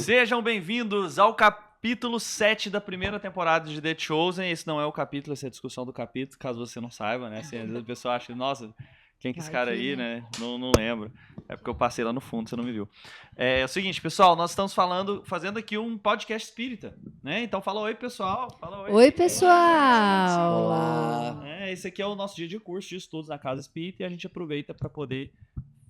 Sejam bem-vindos ao capítulo 7 da primeira temporada de The Chosen. Esse não é o capítulo, essa é a discussão do capítulo, caso você não saiba, né? Assim, às vezes a pessoa acha, nossa, quem que é esse cara aí, né? Não lembro. É porque eu passei lá no fundo, você não me viu. É o seguinte, pessoal, nós estamos fazendo aqui um podcast espírita, né? Então fala oi, pessoal. Fala oi. Oi, pessoal! Olá! Esse aqui é o nosso dia de curso de estudos na Casa Espírita e a gente aproveita para poder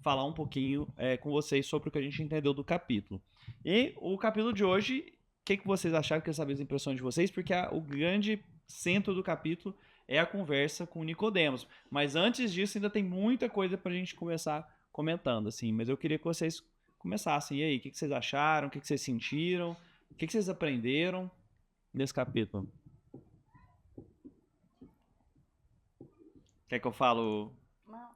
falar um pouquinho com vocês sobre o que a gente entendeu do capítulo. E o capítulo de hoje, o que vocês acharam? Quero saber as impressões de vocês, porque o grande centro do capítulo é a conversa com Nicodemos. Mas antes disso, ainda tem muita coisa pra gente começar comentando, assim. Mas eu queria que vocês começassem. E aí, o que vocês acharam? O que vocês sentiram? O que vocês aprenderam nesse capítulo? Quer que eu falo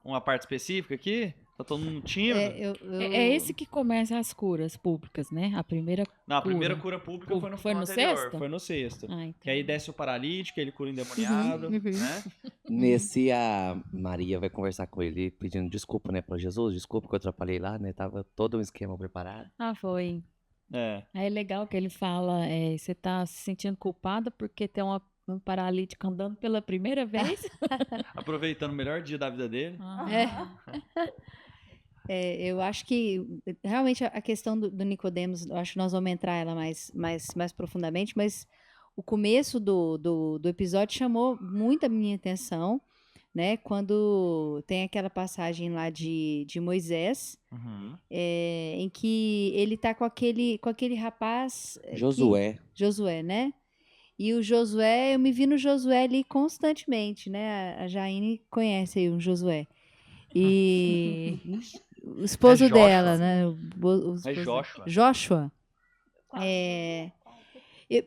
uma parte específica aqui? Tá todo mundo tímido? É esse que começa as curas públicas, né? A primeira Não, a primeira cura pública foi no anterior, sexto? foi no sexto. Então. Que aí desce o paralítico, ele cura o endemoniado, né? Nesse, a Maria vai conversar com ele pedindo desculpa, né, pra Jesus. Desculpa que eu atrapalhei lá, né? Tava todo um esquema preparado. Foi. É. Aí é legal que ele fala, você tá se sentindo culpada porque tem um paralítico andando pela primeira vez? Aproveitando o melhor dia da vida dele. Eu acho que realmente a questão do Nicodemos, eu acho que nós vamos entrar ela mais profundamente, mas o começo do episódio chamou muito a minha atenção, né? Quando tem aquela passagem lá de Moisés, em que ele tá com aquele rapaz... Josué, né? E o Josué, eu me vi no Josué ali constantemente, né? A Jaine conhece aí o Josué. E o esposo dela, né? Joshua.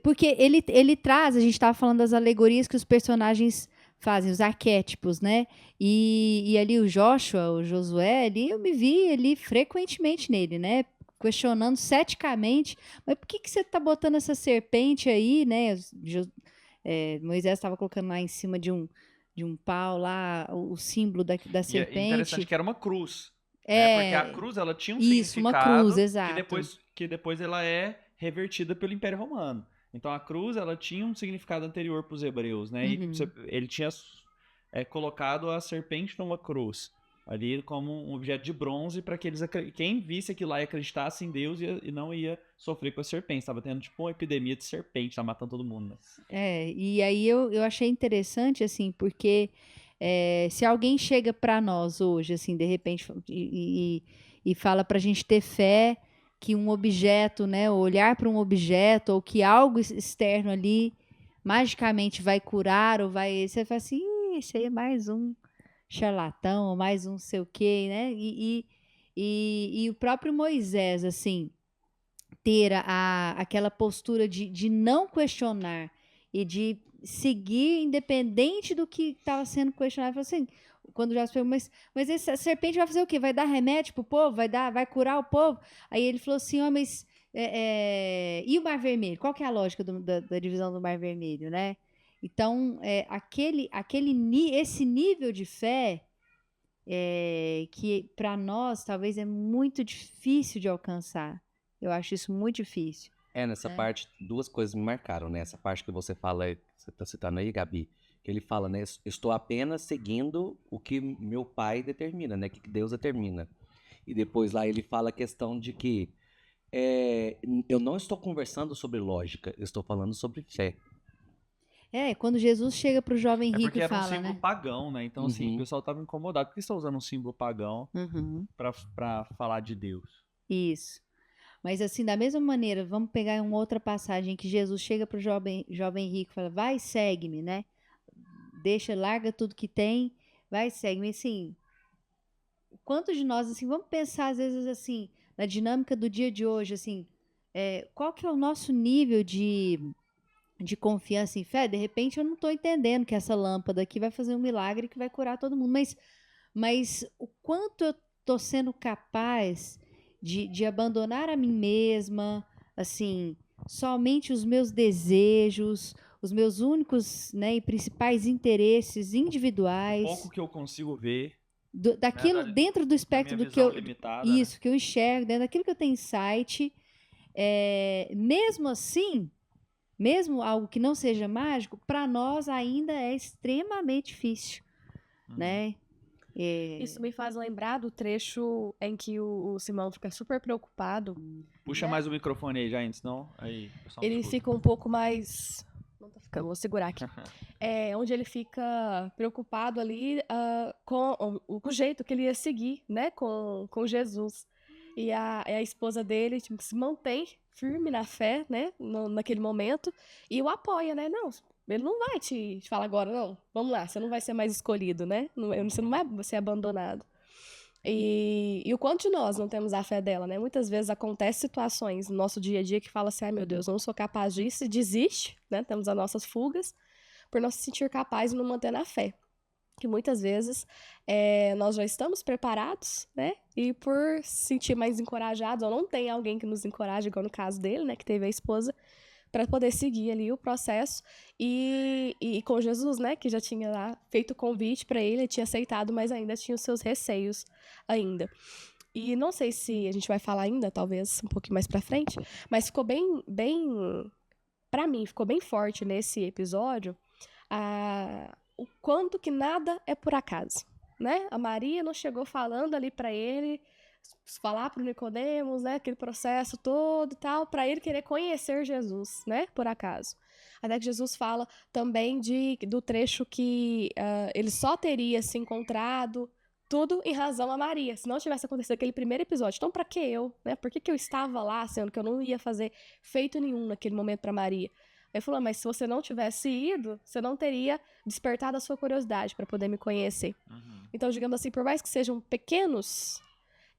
Porque ele traz, a gente estava falando das alegorias que os personagens fazem, os arquétipos, né? E ali o Josué, ali eu me vi ali frequentemente nele, né? Questionando ceticamente, mas por que você está botando essa serpente aí, né? Moisés estava colocando lá em cima de um pau lá, o símbolo da serpente. É interessante que era uma cruz. Porque a cruz ela tinha um significado uma cruz, exato. Que depois ela é revertida pelo Império Romano. Então a cruz ela tinha um significado anterior para os hebreus, né? E ele tinha colocado a serpente numa cruz ali como um objeto de bronze para que quem visse aquilo lá e acreditasse em Deus e não ia sofrer com a serpente. Estava tendo tipo uma epidemia de serpente, tá matando todo mundo. Né? E aí eu achei interessante, assim, porque se alguém chega para nós hoje, assim, de repente, e fala para a gente ter fé que um objeto, né, olhar para um objeto, ou que algo externo ali magicamente vai curar, ou vai... Você fala assim, isso aí é mais um charlatão, ou mais um sei o quê, né? E o próprio Moisés, assim, ter aquela postura de não questionar e de seguir independente do que estava sendo questionado. Assim, quando já se perguntou, mas essa serpente vai fazer o quê? Vai dar remédio pro povo? Vai curar o povo? Aí ele falou assim, mas e o Mar Vermelho? Qual que é a lógica da divisão do Mar Vermelho, né? Então, esse nível de fé que para nós talvez é muito difícil de alcançar. Eu acho isso muito difícil. Nessa parte, duas coisas me marcaram, né? Essa parte que você fala, você tá citando aí, Gabi, que ele fala, né? Estou apenas seguindo o que meu pai determina, né? Que Deus determina. E depois lá ele fala a questão de que eu não estou conversando sobre lógica, eu estou falando sobre fé. Quando Jesus chega pro jovem rico e fala, né? Porque era um símbolo pagão, né? Então, assim, o pessoal estava incomodado. Por que você está usando um símbolo pagão para falar de Deus? Isso. Mas, assim, da mesma maneira, vamos pegar uma outra passagem que Jesus chega pro jovem rico e fala, vai, segue-me, né? Larga tudo que tem, vai, segue-me. Assim, quantos de nós, assim, vamos pensar, às vezes, assim, na dinâmica do dia de hoje, assim, qual que é o nosso nível de confiança em fé? De repente eu não estou entendendo que essa lâmpada aqui vai fazer um milagre que vai curar todo mundo, mas o quanto eu estou sendo capaz de abandonar a mim mesma, assim, somente os meus desejos, os meus únicos, né, e principais interesses individuais. Pouco que eu consigo ver. Daquilo dentro do espectro do que eu... limitada, isso, que eu enxergo, dentro daquilo que eu tenho insight... mesmo assim, mesmo algo que não seja mágico, para nós ainda é extremamente difícil, né? Isso me faz lembrar do trecho em que o Simão fica super preocupado. Puxa mais o microfone aí, já, senão aí, pessoal não Ele escuta. fica um pouco mais... Não tá ficando, vou segurar aqui. Onde ele fica preocupado ali com o jeito que ele ia seguir, né, com Jesus. E a esposa dele tipo, se mantém firme na fé, né, naquele momento, e o apoia, né, não, ele não vai te falar agora, não, vamos lá, você não vai ser mais escolhido, né, você não vai ser abandonado. E o quanto de nós não temos a fé dela, né? Muitas vezes acontecem situações no nosso dia a dia que fala assim, ai meu Deus, eu não sou capaz disso, e desiste, né? Temos as nossas fugas por não se sentir capaz e não manter na fé. Que muitas vezes nós já estamos preparados, né? E por se sentir mais encorajados, ou não tem alguém que nos encoraje, igual no caso dele, né? Que teve a esposa, para poder seguir ali o processo e com Jesus, né, que já tinha lá feito o convite para ele tinha aceitado, mas ainda tinha os seus receios ainda. E não sei se a gente vai falar ainda, talvez um pouquinho mais para frente, mas ficou bem para mim, ficou bem forte nesse episódio o quanto que nada é por acaso, né? A Maria não chegou falando ali para ele, falar para o Nicodemos, né, aquele processo todo e tal, para ele querer conhecer Jesus, né, por acaso. Até que Jesus fala também do trecho que ele só teria se encontrado tudo em razão a Maria, se não tivesse acontecido aquele primeiro episódio. Então, para que eu, né? Por que eu estava lá, sendo que eu não ia fazer feito nenhum naquele momento para Maria? Ele falou, mas se você não tivesse ido, você não teria despertado a sua curiosidade para poder me conhecer. Então, digamos assim, por mais que sejam pequenos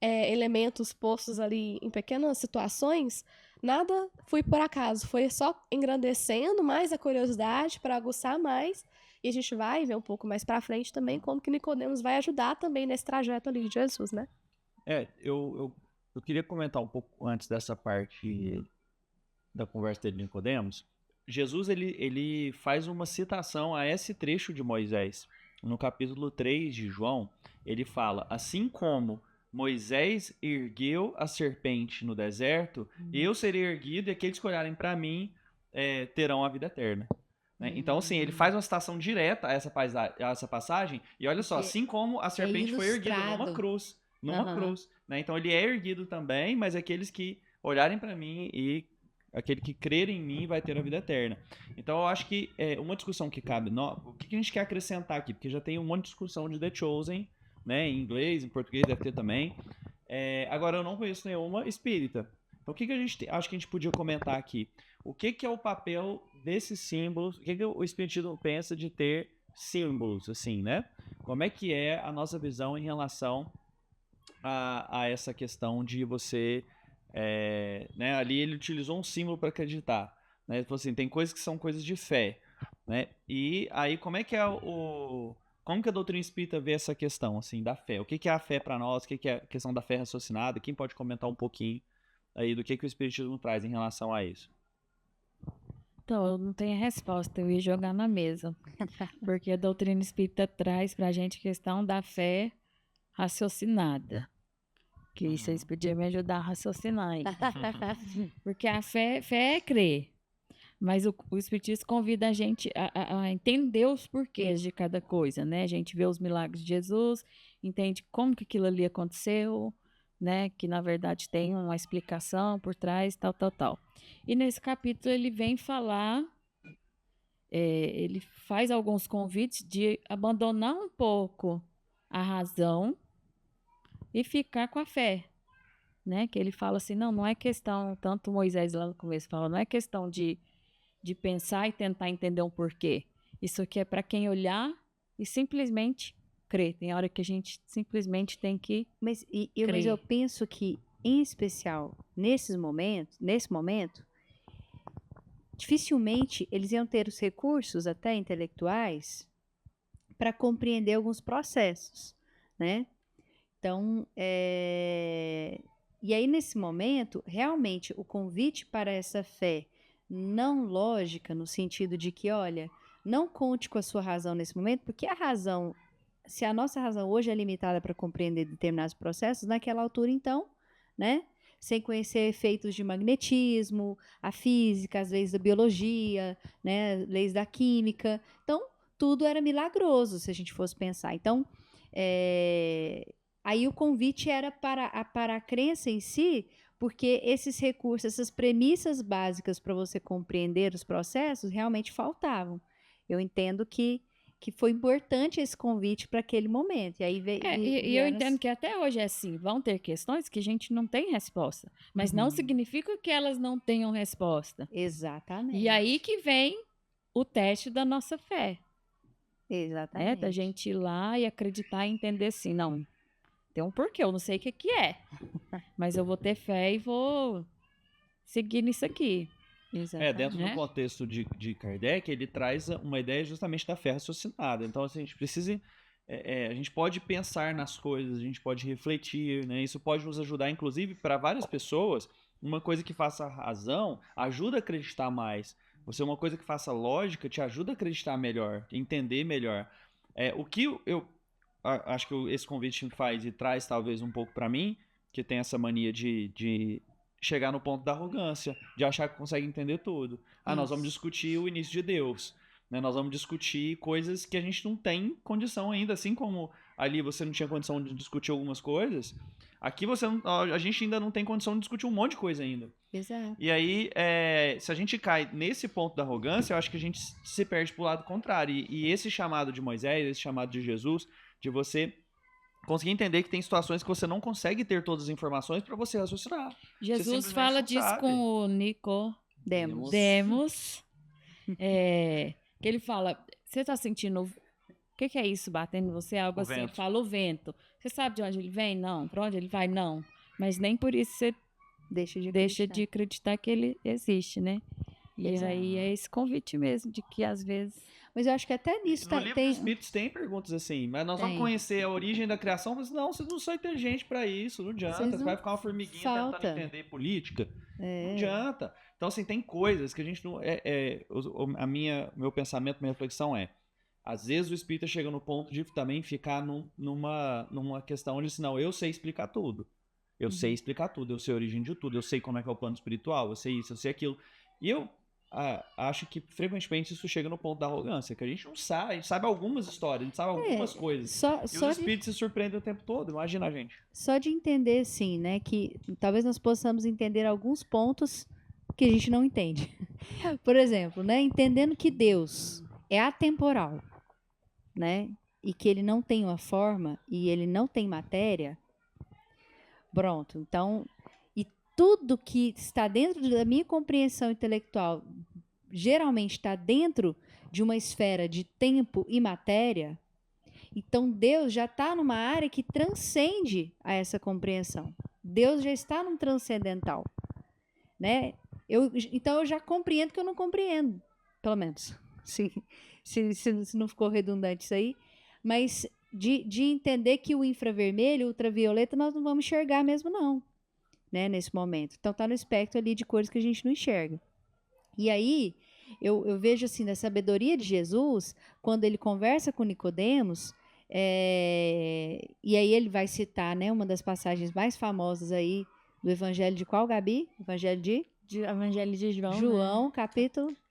elementos postos ali em pequenas situações, nada foi por acaso, foi só engrandecendo mais a curiosidade para aguçar mais, e a gente vai ver um pouco mais para frente também como que Nicodemos vai ajudar também nesse trajeto ali de Jesus, né? Eu queria comentar um pouco antes dessa parte da conversa dele de Nicodemos. Jesus, ele faz uma citação a esse trecho de Moisés. No capítulo 3 de João, ele fala, assim como Moisés ergueu a serpente no deserto, eu serei erguido e aqueles que olharem para mim terão a vida eterna. Né? Então, assim, ele faz uma citação direta a essa passagem, e olha só, assim como a serpente foi erguida numa cruz, né? Então ele é erguido também, mas aqueles que olharem para mim e aquele que crer em mim vai ter a vida eterna. Então eu acho que uma discussão que cabe, o que a gente quer acrescentar aqui, porque já tem um monte de discussão de The Chosen, né, em inglês, em português deve ter também. Agora eu não conheço nenhuma espírita. Então o que a gente acho que a gente podia comentar aqui? O que é o papel desses símbolos? O que o espiritismo pensa de ter símbolos, assim, né? Como é que é a nossa visão em relação a essa questão de você, né? Ali ele utilizou um símbolo para acreditar, né? Ele falou assim, tem coisas que são coisas de fé, né? E aí como é que como que a doutrina espírita vê essa questão, assim, da fé? O que é a fé para nós? O que é a questão da fé raciocinada? Quem pode comentar um pouquinho aí do que o espiritismo traz em relação a isso? Então, eu não tenho resposta, eu ia jogar na mesa. Porque a doutrina espírita traz pra gente a questão da fé raciocinada. Que vocês podiam me ajudar a raciocinar aí. Porque a fé é crer. Mas o espiritismo convida a gente a entender os porquês de cada coisa, né? A gente vê os milagres de Jesus, entende como que aquilo ali aconteceu, né? Que na verdade tem uma explicação por trás, tal. E nesse capítulo ele vem falar, ele faz alguns convites de abandonar um pouco a razão e ficar com a fé, né? Que ele fala assim, não é questão, tanto Moisés lá no começo fala, não é questão de pensar e tentar entender um porquê. Isso aqui é para quem olhar e simplesmente crer. Tem hora que a gente simplesmente tem que Mas crer. eu penso que, em especial, nesse momento, dificilmente eles iam ter os recursos até intelectuais para compreender alguns processos, né? Então, e aí nesse momento, realmente, o convite para essa fé não lógica, no sentido de que, olha, não conte com a sua razão nesse momento, porque a razão, se a nossa razão hoje é limitada para compreender determinados processos, naquela altura, então, né? sem conhecer efeitos de magnetismo, a física, as leis da biologia, né, leis da química. Então, tudo era milagroso, se a gente fosse pensar. Então, aí o convite era para a crença em si, porque esses recursos, essas premissas básicas para você compreender os processos realmente faltavam. Eu entendo que foi importante esse convite para aquele momento. E aí E eu entendo que até hoje é assim, vão ter questões que a gente não tem resposta, mas não significa que elas não tenham resposta. Exatamente. E aí que vem o teste da nossa fé. Exatamente. Da gente ir lá e acreditar e entender assim, não, tem um porquê, eu não sei o que é, mas eu vou ter fé e vou seguir nisso aqui. Exatamente. Dentro do contexto de Kardec, ele traz uma ideia justamente da fé raciocinada. Então, assim, a gente precisa... a gente pode pensar nas coisas, a gente pode refletir, né? Isso pode nos ajudar, inclusive, para várias pessoas, uma coisa que faça razão ajuda a acreditar mais. Você, uma coisa que faça lógica, te ajuda a acreditar melhor, entender melhor. O que eu acho que esse convite faz e traz, talvez, um pouco para mim, que tem essa mania de chegar no ponto da arrogância, de achar que consegue entender tudo. Nós vamos discutir o início de Deus, né? Nós vamos discutir coisas que a gente não tem condição ainda, assim como ali você não tinha condição de discutir algumas coisas, aqui a gente ainda não tem condição de discutir um monte de coisa ainda. Exato. E aí, se a gente cai nesse ponto da arrogância, eu acho que a gente se perde pro lado contrário. E esse chamado de Moisés, esse chamado de Jesus, de você conseguir entender que tem situações que você não consegue ter todas as informações para você raciocinar. Jesus fala disso com o Nicodemos, que ele fala, você está sentindo, o que é isso batendo em você? Algo assim, ele fala o vento. Você sabe de onde ele vem? Não. Para onde ele vai? Não. Mas nem por isso você deixa de acreditar que ele existe, né? E aí é esse convite mesmo, de que às vezes... Mas eu acho que até nisso no livro dos Espíritos tem perguntas assim, mas nós vamos conhecer a origem da criação, mas não, você não sou inteligente para isso, não adianta, você vai ficar uma formiguinha tentando entender política, não adianta. Então, assim, tem coisas que a gente não... meu pensamento, minha reflexão às vezes o espírita chega no ponto de também ficar numa questão onde, assim, não, eu sei explicar tudo. Eu sei explicar tudo, eu sei a origem de tudo, eu sei como é que é o plano espiritual, eu sei isso, eu sei aquilo. E eu acho que frequentemente isso chega no ponto da arrogância, que a gente não sabe, a gente sabe algumas histórias, a gente sabe algumas coisas. E os espíritos se surpreendem o tempo todo, imagina a gente. Só de entender, assim, né, que talvez nós possamos entender alguns pontos que a gente não entende. Por exemplo, né, entendendo que Deus é atemporal, né, e que ele não tem uma forma e ele não tem matéria, pronto, então, e tudo que está dentro da minha compreensão intelectual geralmente está dentro de uma esfera de tempo e matéria, então Deus já está numa área que transcende a essa compreensão. Deus já está num transcendental, né? Então eu já compreendo que eu não compreendo, pelo menos, se não ficou redundante isso aí, mas de entender que o infravermelho, o ultravioleta, nós não vamos enxergar mesmo não, né, nesse momento. Então está no espectro ali de cores que a gente não enxerga. E aí eu vejo assim, da sabedoria de Jesus, quando ele conversa com Nicodemos, e aí ele vai citar, né, uma das passagens mais famosas aí do Evangelho de qual, Gabi? Evangelho de João. João, né?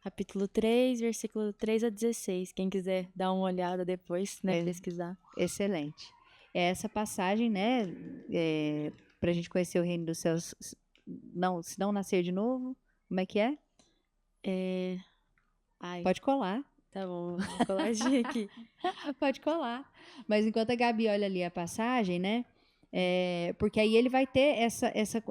Capítulo 3, versículo 3 a 16. Quem quiser dar uma olhada depois, né, pesquisar. Excelente. Essa passagem, né, para a gente conhecer o reino dos céus, se não nascer de novo, como é que é? Pode colar. Tá bom, vou coladinha aqui. Pode colar. Mas enquanto a Gabi olha ali a passagem, né? Porque aí ele vai ter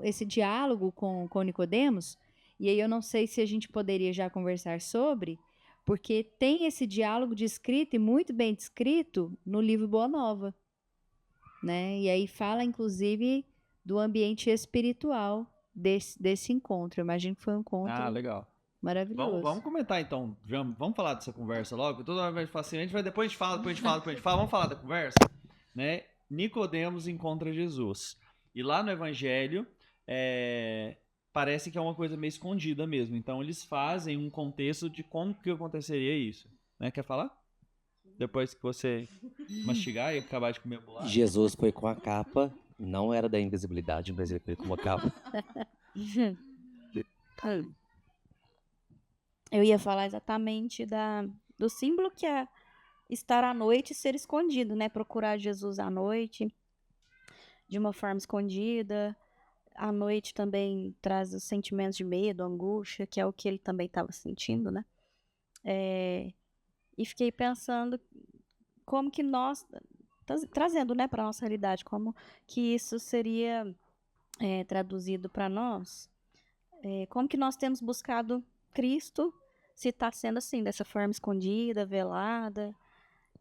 esse diálogo com Nicodemos, e aí eu não sei se a gente poderia já conversar sobre, porque tem esse diálogo descrito e muito bem descrito no livro Boa Nova, né? E aí fala, inclusive, do ambiente espiritual desse encontro. Eu imagino que foi um encontro legal. Maravilhoso. Vamos comentar então, vamos falar dessa conversa logo. Toda hora a gente fala assim, depois a gente fala, vamos falar da conversa, né? Nicodemos encontra Jesus. E lá no Evangelho, parece que é uma coisa meio escondida mesmo. Então eles fazem um contexto de como que aconteceria isso, né? Quer falar? Depois que você mastigar e acabar de comer a bolacha. Jesus foi com a capa Não era da invisibilidade, mas ele foi colocava. Eu ia falar exatamente do símbolo que é estar à noite e ser escondido, né? Procurar Jesus à noite, de uma forma escondida. À noite também traz os sentimentos de medo, angústia, que é o que ele também estava sentindo, né? E fiquei pensando como que nós, trazendo, né, para nossa realidade, como que isso seria traduzido para nós, como que nós temos buscado Cristo, se está sendo assim, dessa forma escondida, velada,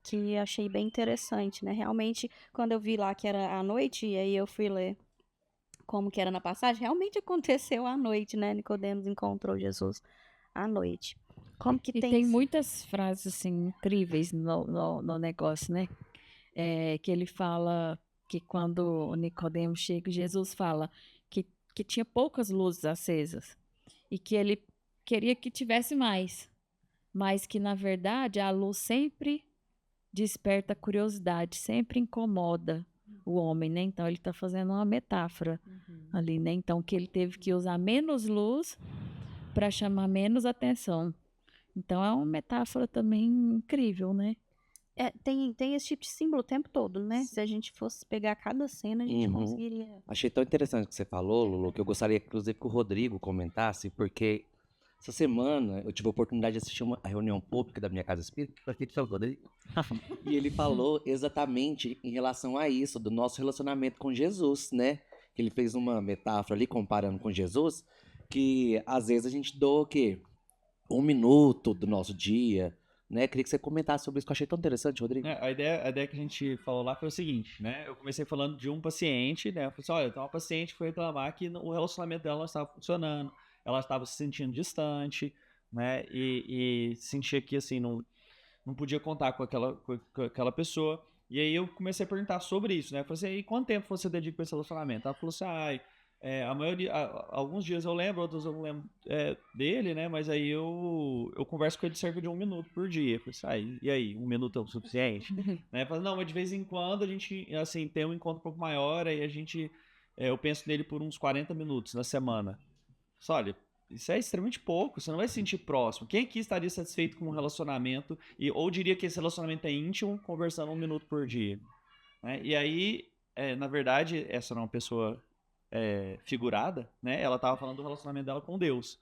que achei bem interessante, né? Realmente, quando eu vi lá que era à noite, e aí eu fui ler como que era na passagem, realmente aconteceu à noite, né? Nicodemos encontrou Jesus à noite. Como que E tem... tem muitas frases assim incríveis no negócio, né? Que ele fala que quando o Nicodemo chega, Jesus fala que tinha poucas luzes acesas e que ele queria que tivesse mais, mas que na verdade a luz sempre desperta curiosidade, sempre incomoda o homem, né? Então ele está fazendo uma metáfora ali, né? Então que ele teve que usar menos luz para chamar menos atenção. Então é uma metáfora também incrível, né? Tem esse tipo de símbolo o tempo todo, né? Se a gente fosse pegar cada cena, a gente conseguiria... Achei tão interessante o que você falou, Lulu, que eu gostaria, inclusive, que o Rodrigo comentasse, porque essa semana eu tive a oportunidade de assistir uma reunião pública da minha casa espírita, e ele falou exatamente em relação a isso, do nosso relacionamento com Jesus, né? Que ele fez uma metáfora ali, comparando com Jesus, que às vezes a gente doa o quê? 1 minuto do nosso dia, né? Queria que você comentasse sobre isso, que eu achei tão interessante, Rodrigo. A ideia que a gente falou lá foi o seguinte, né? Eu comecei falando de um paciente, né? Eu falei assim, olha, tem uma paciente que foi reclamar que o relacionamento dela não estava funcionando, ela estava se sentindo distante, né? E sentia que, assim, não podia contar com aquela pessoa. E aí eu comecei a perguntar sobre isso, né? Eu falei assim, e quanto tempo você dedica para esse relacionamento? Ela falou assim, a maioria, alguns dias eu lembro, outros eu não lembro dele, né? Mas aí eu converso com ele cerca de 1 minuto por dia. Eu falei assim, e aí, 1 minuto é o suficiente? Né? Eu falei, não, mas de vez em quando a gente, assim, tem um encontro um pouco maior, aí a gente, eu penso nele por uns 40 minutos na semana. Olha, isso é extremamente pouco, você não vai se sentir próximo. Quem aqui estaria satisfeito com um relacionamento, ou diria que esse relacionamento é íntimo, conversando 1 minuto por dia? Né? E aí, na verdade, essa não é uma pessoa figurada, né? Ela estava falando do relacionamento dela com Deus.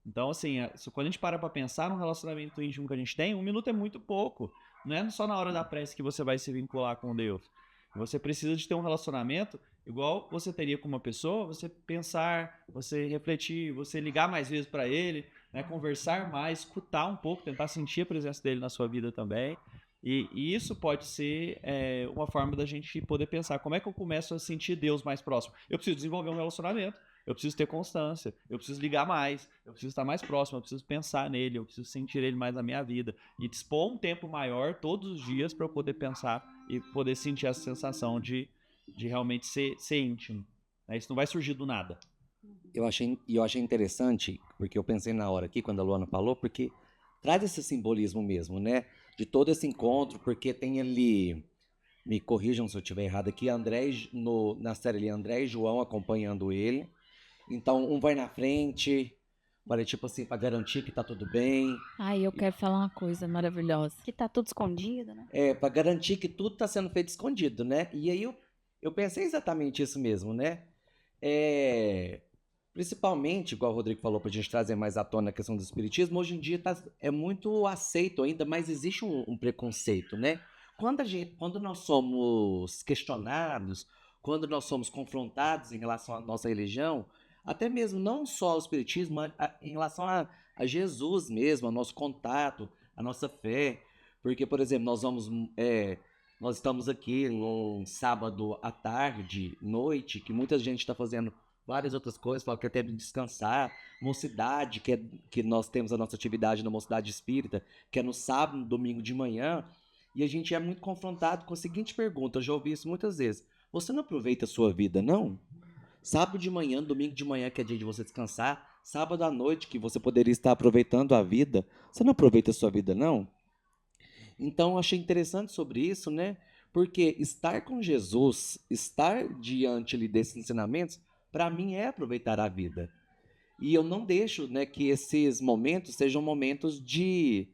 Então, assim, quando a gente para pra pensar no relacionamento íntimo que a gente tem, 1 minuto é muito pouco. Não é só na hora da prece que você vai se vincular com Deus. Você precisa de ter um relacionamento igual você teria com uma pessoa, você pensar, você refletir, você ligar mais vezes para ele, né, conversar mais, escutar um pouco, tentar sentir a presença dele na sua vida também. E isso pode ser uma forma da gente poder pensar como é que eu começo a sentir Deus mais próximo. Eu preciso desenvolver um relacionamento, eu preciso ter constância, eu preciso ligar mais, eu preciso estar mais próximo, eu preciso pensar nele, eu preciso sentir ele mais na minha vida. E dispor um tempo maior todos os dias para eu poder pensar e poder sentir essa sensação de realmente ser íntimo. Isso não vai surgir do nada. Eu achei interessante, porque eu pensei na hora aqui, quando a Luana falou, porque traz esse simbolismo mesmo, né? De todo esse encontro, porque tem ali, me corrijam se eu estiver errado aqui, André, na série ali, André e João acompanhando ele. Então, um vai na frente, para tipo assim, para garantir que tá tudo bem. Eu quero falar uma coisa maravilhosa. Que tá tudo escondido, né? Para garantir que tudo tá sendo feito escondido, né? E aí eu pensei exatamente isso mesmo, né? Principalmente, igual o Rodrigo falou, pra gente trazer mais à tona a questão do espiritismo, hoje em dia é muito aceito ainda, mas existe um preconceito, né? Quando nós somos questionados, quando nós somos confrontados em relação à nossa religião, até mesmo não só ao espiritismo, mas em relação a Jesus mesmo, ao nosso contato, a nossa fé. Porque, por exemplo, nós estamos aqui num sábado à tarde, noite, que muita gente está fazendo várias outras coisas, fala que quer até descansar, mocidade, que nós temos a nossa atividade na Mocidade Espírita, que é no sábado, domingo de manhã, e a gente é muito confrontado com a seguinte pergunta, eu já ouvi isso muitas vezes, você não aproveita a sua vida, não? Sábado de manhã, domingo de manhã, que é dia de você descansar, sábado à noite, que você poderia estar aproveitando a vida, você não aproveita a sua vida, não? Então, eu achei interessante sobre isso, né? Porque estar com Jesus, estar diante ali desses ensinamentos, para mim é aproveitar a vida. E eu não deixo, né, que esses momentos sejam momentos de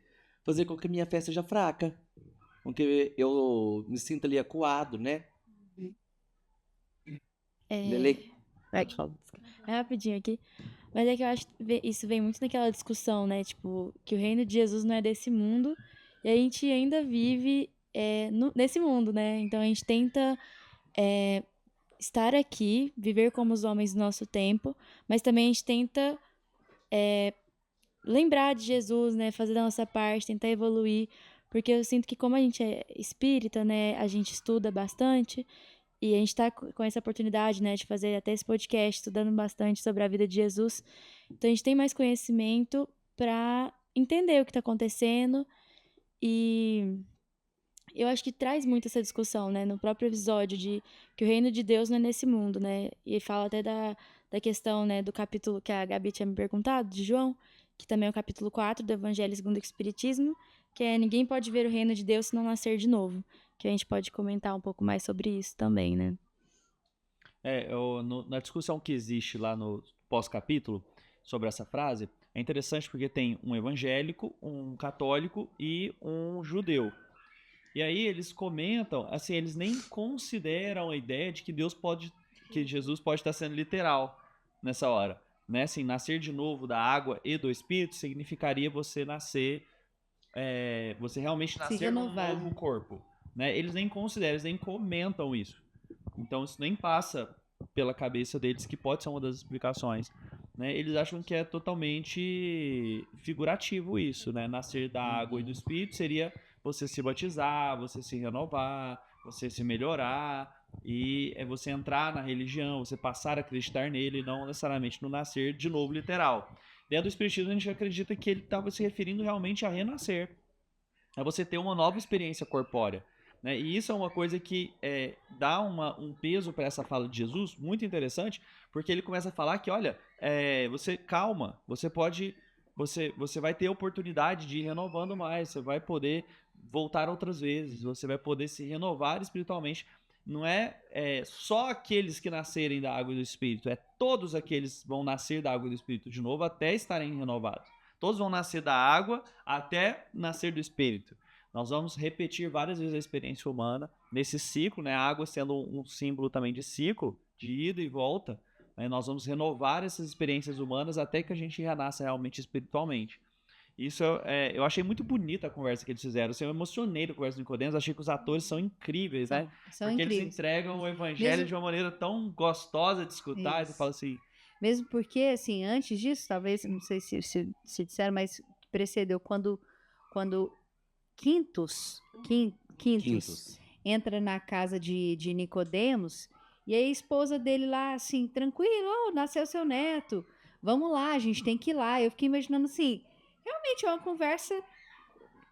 fazer com que minha fé seja fraca, com que eu me sinta ali acuado, né? Lele, pode falar. É rapidinho aqui. Mas é que eu acho que isso vem muito naquela discussão, né? Tipo, que o reino de Jesus não é desse mundo e a gente ainda vive nesse mundo, né? Então a gente tenta estar aqui, viver como os homens do nosso tempo, mas também a gente tenta lembrar de Jesus, né? Fazer da nossa parte, tentar evoluir. Porque eu sinto que como a gente é espírita, né? A gente estuda bastante. E a gente está com essa oportunidade, né, de fazer até esse podcast, estudando bastante sobre a vida de Jesus. Então, a gente tem mais conhecimento para entender o que está acontecendo. E eu acho que traz muito essa discussão, né, no próprio episódio, de que o reino de Deus não é nesse mundo, né? E fala até da questão, né, do capítulo que a Gabi tinha me perguntado, de João, que também é o capítulo 4 do Evangelho segundo o Espiritismo, que é: ninguém pode ver o reino de Deus se não nascer de novo. Que a gente pode comentar um pouco mais sobre isso também, né? Na discussão que existe lá no pós-capítulo sobre essa frase, é interessante porque tem um evangélico, um católico e um judeu. E aí eles comentam, assim, eles nem consideram a ideia de que que Jesus pode estar sendo literal nessa hora, né? Assim, nascer de novo da água e do Espírito significaria você nascer, você realmente nascer num renovar. novo corpo, né? Eles nem consideram, eles nem comentam isso. Então isso nem passa pela cabeça deles que pode ser uma das explicações, né? Eles acham que é totalmente figurativo isso, né? Nascer da água e do Espírito seria você se batizar, você se renovar, você se melhorar e é você entrar na religião, você passar a acreditar nele, não necessariamente no nascer de novo literal. Dentro do Espiritismo a gente acredita que ele estava se referindo realmente a renascer, é você ter uma nova experiência corpórea, né? E isso é uma coisa que dá um peso para essa fala de Jesus muito interessante, porque ele começa a falar que, olha, você calma, você vai ter oportunidade de ir renovando mais, você vai poder voltar outras vezes, você vai poder se renovar espiritualmente. Não é só aqueles que nascerem da água e do Espírito, todos aqueles vão nascer da água e do Espírito de novo até estarem renovados. Todos vão nascer da água até nascer do Espírito. Nós vamos repetir várias vezes a experiência humana nesse ciclo, né? A água sendo um símbolo também de ciclo, de ida e volta, né? Nós vamos renovar essas experiências humanas até que a gente renasça realmente espiritualmente. Isso eu achei muito bonita a conversa que eles fizeram. Eu emocionei na conversa do Nicodemos, achei que os atores são incríveis, né? São Porque incríveis. eles entregam o evangelho de uma maneira tão gostosa de escutar. E você fala assim, Mesmo porque, assim, antes disso, talvez, não sei se disseram, mas precedeu quando Quintus entra na casa de Nicodemos, e aí a esposa dele lá, assim, tranquilo, nasceu seu neto, vamos lá, a gente tem que ir lá. Eu fiquei imaginando assim, realmente é uma conversa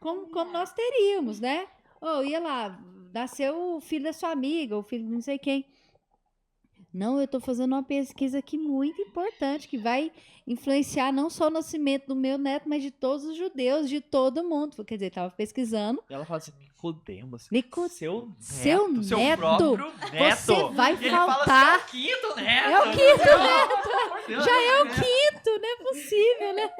como nós teríamos, né? Ia lá, nasceu o filho da sua amiga, o filho de não sei quem. Não, eu estou fazendo uma pesquisa aqui muito importante, que vai influenciar não só o nascimento do meu neto, mas de todos os judeus, de todo mundo. Quer dizer, estava pesquisando. e ela fala assim, Nicodemos, Seu seu neto, próprio neto. você vai E ele faltar. fala assim, é o quinto neto. É o quinto neto. Já é o quinto, não é possível, né?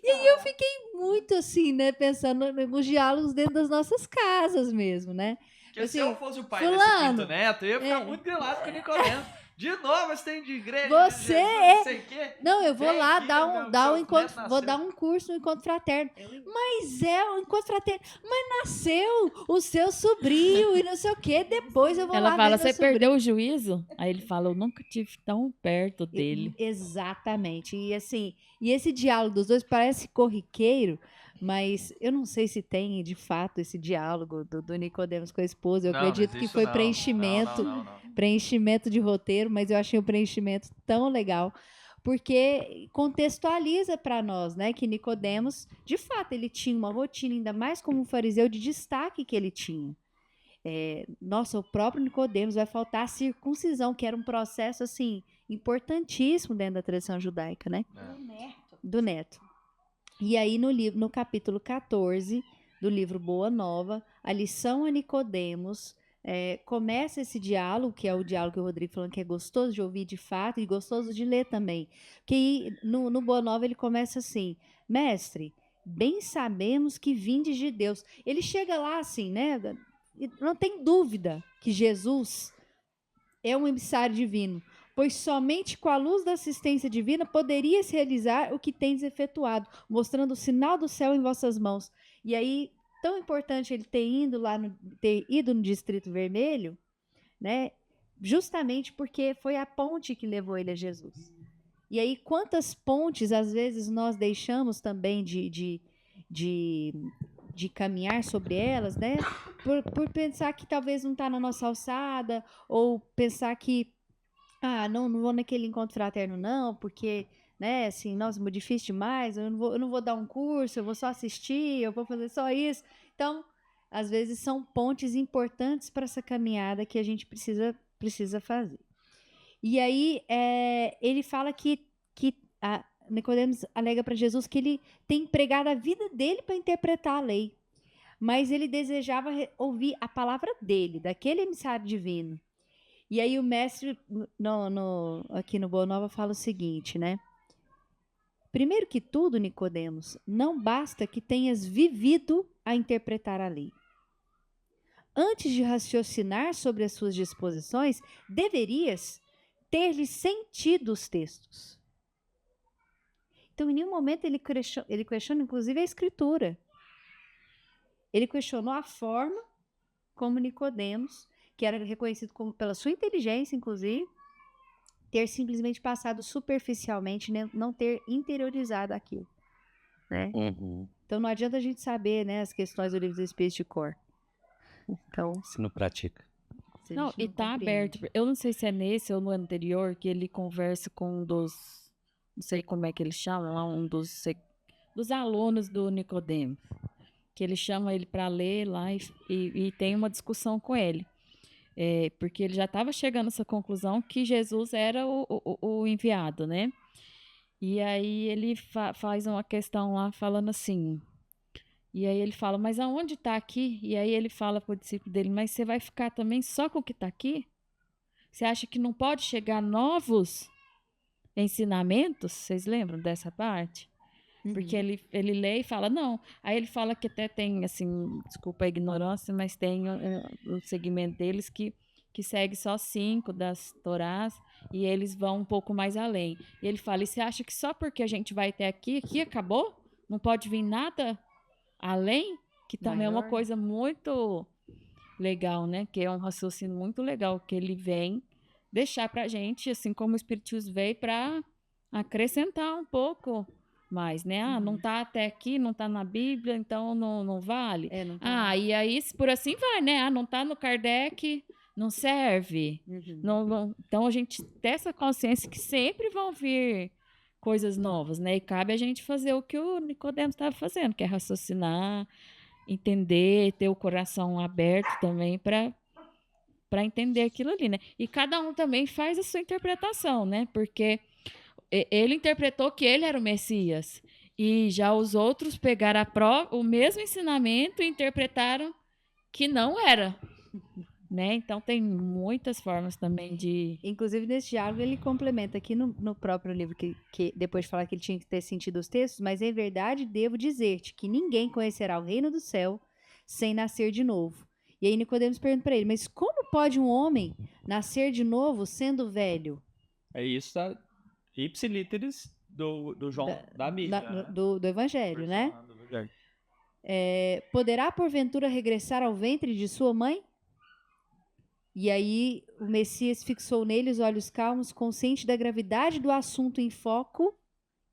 E aí eu fiquei muito assim, né, pensando nos diálogos dentro das nossas casas mesmo, né? Porque assim, se eu fosse o pai fulano, desse quinto neto, eu ia ficar muito grilado com o Nicodemos. De novo, você tem de igreja, Você de Jesus, não sei o quê. Não, eu vou Vem lá aqui, dar um seu encontro, neto vou nasceu. dar um curso no encontro fraterno. Mas um encontro fraterno. Mas nasceu o seu sobrinho e não sei o quê. Depois eu vou lá Ela fala, ver você meu sobrinho. perdeu o juízo? Aí ele fala, eu nunca estive tão perto dele. Exatamente. E assim, e esse diálogo dos dois parece corriqueiro, mas eu não sei se tem de fato esse diálogo do Nicodemos com a esposa. Eu Não, acredito mas que isso foi não. preenchimento. Não. Preenchimento de roteiro, mas eu achei o preenchimento tão legal, porque contextualiza para nós, né, que Nicodemos, de fato, ele tinha uma rotina, ainda mais como um fariseu, de destaque que ele tinha. Nossa, o próprio Nicodemos vai faltar a circuncisão, que era um processo, assim, importantíssimo dentro da tradição judaica, né? Do neto. E aí, no capítulo 14 do livro Boa Nova, a lição a Nicodemos, começa esse diálogo, que é o diálogo que o Rodrigo falando que é gostoso de ouvir de fato e gostoso de ler também. Que no Boa Nova ele começa assim: mestre, bem sabemos que vindes de Deus. Ele chega lá assim, né? Não tem dúvida que Jesus é um emissário divino, pois somente com a luz da assistência divina poderia-se realizar o que tendes efetuado, mostrando o sinal do céu em vossas mãos. E aí, tão importante ele ter ido no Distrito Vermelho, né? Justamente porque foi a ponte que levou ele a Jesus. E aí, quantas pontes, às vezes, nós deixamos também de caminhar sobre elas, né? Por pensar que talvez não está na nossa alçada, ou pensar que, não vou naquele encontro fraterno, não, porque, né, assim, nossa, muito difícil demais, eu não vou dar um curso, eu vou só assistir, eu vou fazer só isso. Então, às vezes, são pontes importantes para essa caminhada que a gente precisa fazer. E aí, ele fala que Nicodemos alega para Jesus que ele tem empregado a vida dele para interpretar a lei, mas ele desejava ouvir a palavra dele, daquele emissário divino. E aí o mestre, aqui no Boa Nova, fala o seguinte, né? Primeiro que tudo, Nicodemos, não basta que tenhas vivido a interpretar a lei. Antes de raciocinar sobre as suas disposições, deverias ter-lhe sentido os textos. Então, em nenhum momento ele questiona, inclusive, a escritura. Ele questionou a forma como Nicodemos, que era reconhecido pela sua inteligência, inclusive, ter simplesmente passado superficialmente, né, não ter interiorizado aquilo, né? Uhum. Então, não adianta a gente saber, né, as questões do livro do Espírito de cor. Então, Se não pratica. se a Não, gente e tá compreende. aberto. Eu não sei se é nesse ou no anterior que ele conversa com um dos, não sei como é que ele chama, lá, um dos alunos do Nicodemo, que ele chama ele para ler lá e tem uma discussão com ele. Porque ele já estava chegando a essa conclusão que Jesus era o enviado, né? E aí ele faz uma questão lá falando assim. E aí ele fala, mas aonde está aqui? E aí ele fala para o discípulo dele, mas você vai ficar também só com o que está aqui? Você acha que não pode chegar novos ensinamentos? Vocês lembram dessa parte? Porque ele lê e fala, não. Aí ele fala que até tem, assim, desculpa a ignorância, mas tem o segmento deles que segue só 5 das Torás e eles vão um pouco mais além. E ele fala, e você acha que só porque a gente vai até aqui acabou? Não pode vir nada além? Que também é uma Maior. coisa muito legal, né? Que é um raciocínio muito legal, que ele vem deixar pra gente, assim como o Espiritismo veio para acrescentar um pouco mais, né? Não tá até aqui, não tá na Bíblia, então não vale. Não tá. E aí por assim vai, né? Não tá no Kardec, não serve. Então a gente tem essa consciência que sempre vão vir coisas novas, né? E cabe a gente fazer o que o Nicodemo estava fazendo, que é raciocinar, entender, ter o coração aberto também para entender aquilo ali, né? E cada um também faz a sua interpretação, né? Porque ele interpretou que ele era o Messias. E já os outros pegaram o mesmo ensinamento e interpretaram que não era. Né? Então tem muitas formas também de... Inclusive, nesse diálogo, ele complementa aqui no próprio livro, que depois de falar que ele tinha que ter sentido os textos, mas em verdade devo dizer-te que ninguém conhecerá o reino do céu sem nascer de novo. E aí Nicodemos pergunta para ele, mas como pode um homem nascer de novo sendo velho? É isso, tá? Ipsilíteres do João da Bíblia. Do Evangelho, né? Do Evangelho. Poderá porventura regressar ao ventre de sua mãe? E aí o Messias fixou nele os olhos calmos, consciente da gravidade do assunto em foco,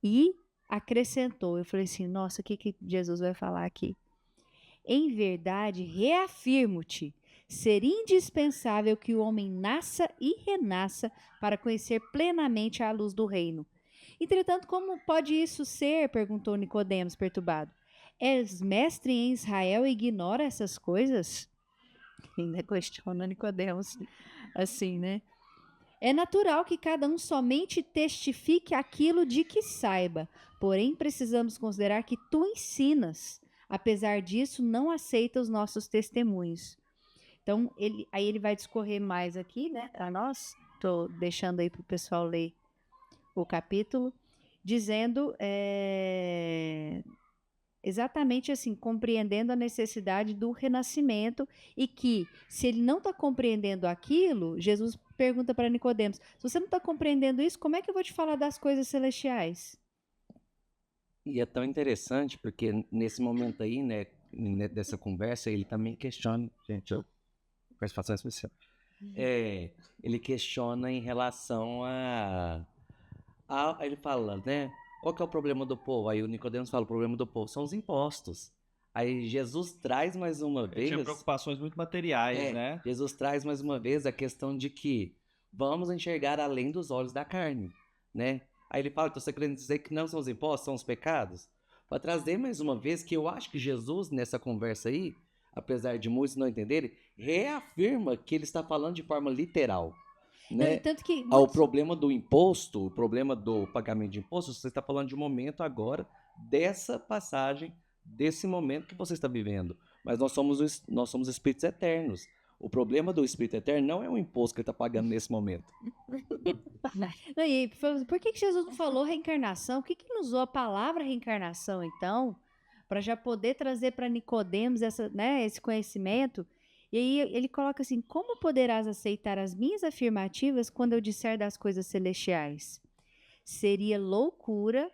e acrescentou. Eu falei assim, nossa, o que Jesus vai falar aqui? Em verdade, reafirmo-te, ser indispensável que o homem nasça e renasça para conhecer plenamente a luz do reino. Entretanto, como pode isso ser? Perguntou Nicodemos, perturbado. És mestre em Israel e ignora essas coisas? Ainda questiona Nicodemos, assim, né? É natural que cada um somente testifique aquilo de que saiba, porém precisamos considerar que tu ensinas. Apesar disso, não aceita os nossos testemunhos. Então, aí ele vai discorrer mais aqui, né, a nós. Estou deixando aí para o pessoal ler o capítulo, dizendo exatamente assim, compreendendo a necessidade do renascimento e que, se ele não está compreendendo aquilo, Jesus pergunta para Nicodemos, se você não está compreendendo isso, como é que eu vou te falar das coisas celestiais? E é tão interessante porque nesse momento aí, né, dessa conversa, ele também questiona, gente, participação especial. Ele questiona em relação ele fala, né, qual que é o problema do povo? Aí o Nicodemos fala, o problema do povo são os impostos. Aí Jesus traz mais uma Ele vez... tinha preocupações muito materiais, né? Jesus traz mais uma vez a questão de que vamos enxergar além dos olhos da carne, né? Aí ele fala, então você querendo dizer que não são os impostos, são os pecados? Para trazer mais uma vez que eu acho que Jesus, nessa conversa aí, apesar de muitos não entenderem, reafirma que ele está falando de forma literal, né? Tanto que O problema do imposto, o problema do pagamento de imposto, você está falando de um momento agora, dessa passagem, desse momento que você está vivendo. Mas nós somos espíritos eternos. O problema do espírito eterno não é o imposto que ele está pagando nesse momento. Não, e por que Jesus não falou reencarnação? Por que não usou a palavra reencarnação, então, para já poder trazer para Nicodemos esse conhecimento? E aí ele coloca assim, como poderás aceitar as minhas afirmativas quando eu disser das coisas celestiais? Seria loucura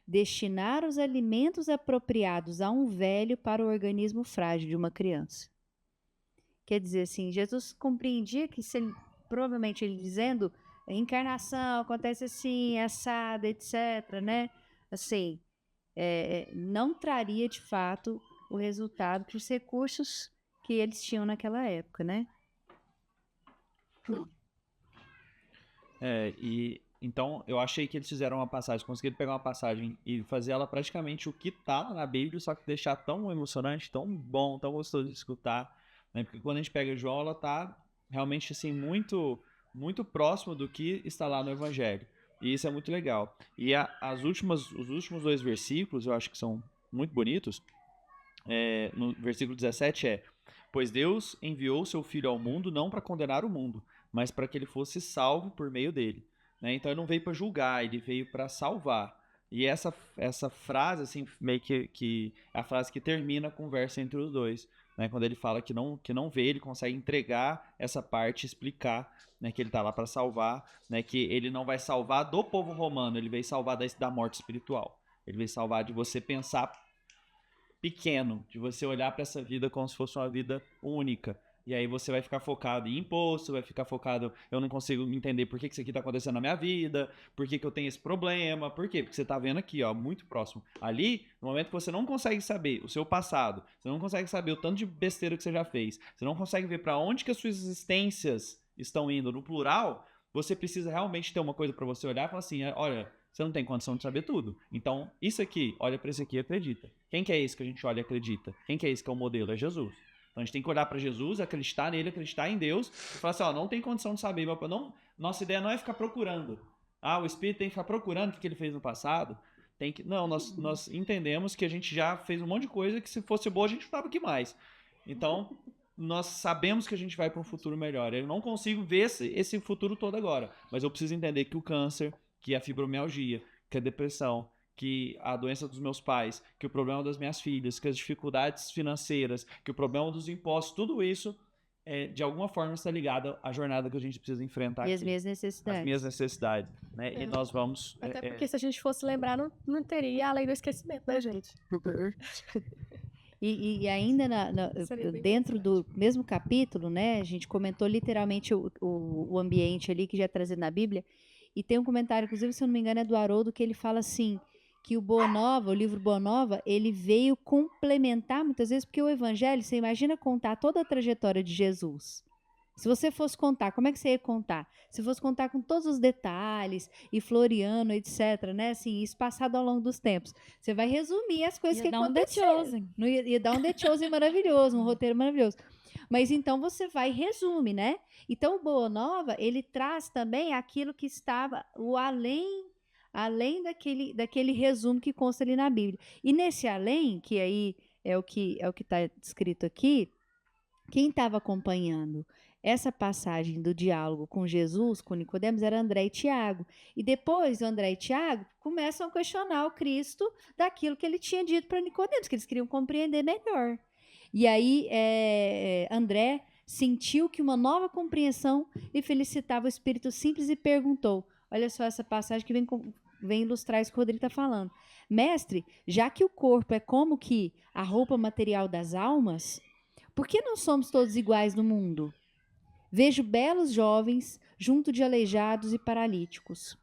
destinar os alimentos apropriados a um velho para o organismo frágil de uma criança. Quer dizer assim, Jesus compreendia que provavelmente ele dizendo reencarnação acontece assim, assada, etc, né? Assim, não traria de fato o resultado para os recursos que eles tinham naquela época, né? E então eu achei que eles fizeram uma passagem, conseguiram pegar uma passagem e fazer ela praticamente o que tá lá na Bíblia, só que deixar tão emocionante, tão bom, tão gostoso de escutar, né? Porque quando a gente pega João, ela tá realmente assim muito muito próximo do que está lá no Evangelho. E isso é muito legal. E os últimos 2 versículos, eu acho que são muito bonitos. No versículo 17 pois Deus enviou seu Filho ao mundo não para condenar o mundo, mas para que ele fosse salvo por meio dele. Né? Então ele não veio para julgar, ele veio para salvar. E essa frase, assim, meio que é a frase que termina a conversa entre os dois. Né? Quando ele fala que não vê, ele consegue entregar essa parte, explicar, né, que ele está lá para salvar, né, que ele não vai salvar do povo romano, ele veio salvar da morte espiritual. Ele veio salvar de você pensar pequeno, de você olhar para essa vida como se fosse uma vida única. E aí você vai ficar focado em imposto, vai ficar focado, eu não consigo entender por que isso aqui tá acontecendo na minha vida, por que eu tenho esse problema, por quê? Porque você tá vendo aqui, ó, muito próximo. Ali, no momento que você não consegue saber o seu passado, você não consegue saber o tanto de besteira que você já fez, você não consegue ver para onde que as suas existências estão indo no plural, você precisa realmente ter uma coisa para você olhar e falar assim, olha, você não tem condição de saber tudo. Então, isso aqui, olha para esse aqui e acredita. Quem que é esse que a gente olha e acredita? Quem que é esse que é o modelo? É Jesus. Então a gente tem que olhar para Jesus, acreditar nele, acreditar em Deus e falar assim, não tem condição de saber. Nossa ideia não é ficar procurando. O Espírito tem que ficar procurando o que ele fez no passado. Não, nós entendemos que a gente já fez um monte de coisa que se fosse boa a gente não estava aqui mais. Então, nós sabemos que a gente vai para um futuro melhor. Eu não consigo ver esse futuro todo agora, mas eu preciso entender que o câncer, que a fibromialgia, que a depressão, que a doença dos meus pais, que o problema das minhas filhas, que as dificuldades financeiras, que o problema dos impostos, tudo isso, de alguma forma está ligado à jornada que a gente precisa enfrentar E aqui. as minhas necessidades. As minhas necessidades, né? E nós vamos... Até porque se a gente fosse lembrar, não teria a lei do esquecimento, né, gente? E ainda dentro do mesmo capítulo, né, a gente comentou literalmente o ambiente ali que já é trazido na Bíblia, e tem um comentário, inclusive, se eu não me engano, é do Haroldo, que ele fala assim, que o livro Boa Nova, ele veio complementar muitas vezes, porque o Evangelho, você imagina contar toda a trajetória de Jesus. Se você fosse contar, como é que você ia contar? Se fosse contar com todos os detalhes, e Floriano, etc., né? Assim, isso passado ao longo dos tempos. Você vai resumir as coisas que aconteceram. Ia dar um The Chosen maravilhoso, um roteiro maravilhoso. Mas então você vai e resume, né? Então o Boa Nova, ele traz também aquilo que estava o além daquele resumo que consta ali na Bíblia. E nesse além, que aí é o que está escrito aqui, Quem estava acompanhando essa passagem do diálogo com Jesus, com Nicodemos, era André e Tiago. E depois, André e Tiago começam a questionar o Cristo daquilo que ele tinha dito para Nicodemos, que eles queriam compreender melhor. E aí, André sentiu que uma nova compreensão lhe felicitava o espírito simples e perguntou, olha só essa passagem que vem ilustrar isso que o Rodrigo está falando. Mestre, já que o corpo é como que a roupa material das almas, por que não somos todos iguais no mundo? Vejo belos jovens junto de aleijados e paralíticos.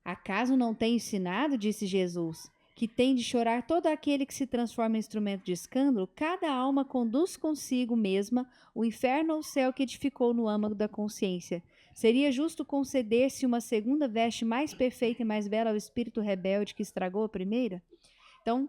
Acaso não tenho ensinado, disse Jesus, que tem de chorar todo aquele que se transforma em instrumento de escândalo? Cada alma conduz consigo mesma o inferno ou o céu que edificou no âmago da consciência. Seria justo conceder-se uma segunda veste mais perfeita e mais bela ao espírito rebelde que estragou a primeira? Então,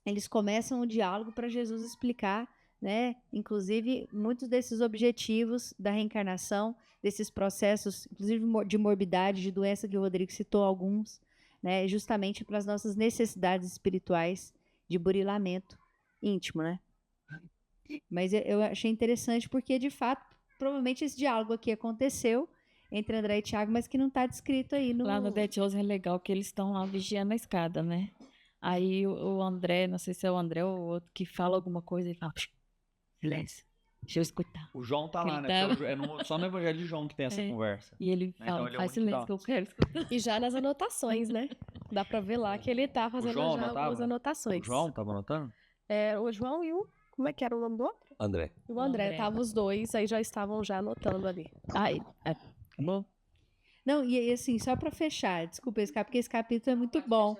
eles começam o diálogo para Jesus explicar, né, inclusive, muitos desses objetivos da reencarnação, desses processos, inclusive de morbidade, de doença, que o Rodrigo citou alguns, né, justamente para as nossas necessidades espirituais de burilamento íntimo, né? Mas eu achei interessante porque, de fato, provavelmente esse diálogo aqui aconteceu entre André e Tiago, mas que não está descrito aí no... Lá no Dead Rose é legal que eles estão lá vigiando a escada, né? Aí o André, não sei se é o André ou o outro, que fala alguma coisa e fala, silêncio, deixa eu escutar. O João tá Que lá, ele né? tá- Porque só no Evangelho de João que tem essa É. conversa. E ele Então fala, ele é o faz único que silêncio tá. que eu quero escutar. E já nas anotações, né? Dá pra ver lá que ele tá fazendo João já anotava? algumas anotações. O João tava anotando? É, o João e o... Como é que era o nome do outro? André. O André. André. Tava os dois, aí já estavam já anotando ali. Aí, acabou? Não, e assim, só para fechar, desculpa, porque esse capítulo é muito bom.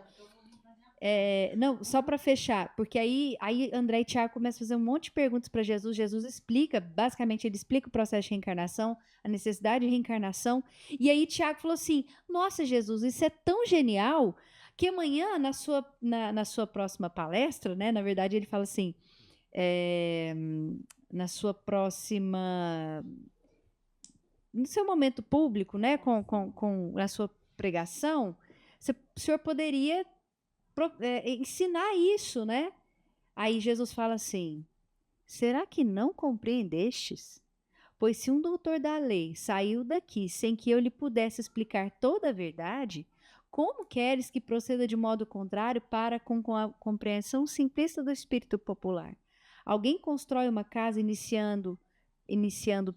Não, só para fechar, porque aí André e Tiago começam a fazer um monte de perguntas para Jesus. Jesus explica, basicamente, ele explica o processo de reencarnação, a necessidade de reencarnação. E aí Tiago falou assim: nossa, Jesus, isso é tão genial que amanhã, na sua próxima palestra, né? Na verdade, ele fala assim: na sua próxima. No seu momento público, né? Na sua pregação, o senhor poderia ensinar isso, né? Aí Jesus fala assim: será que não compreendestes? Pois se um doutor da lei saiu daqui sem que eu lhe pudesse explicar toda a verdade, como queres que proceda de modo contrário para com a compreensão simplista do espírito popular? Alguém constrói uma casa iniciando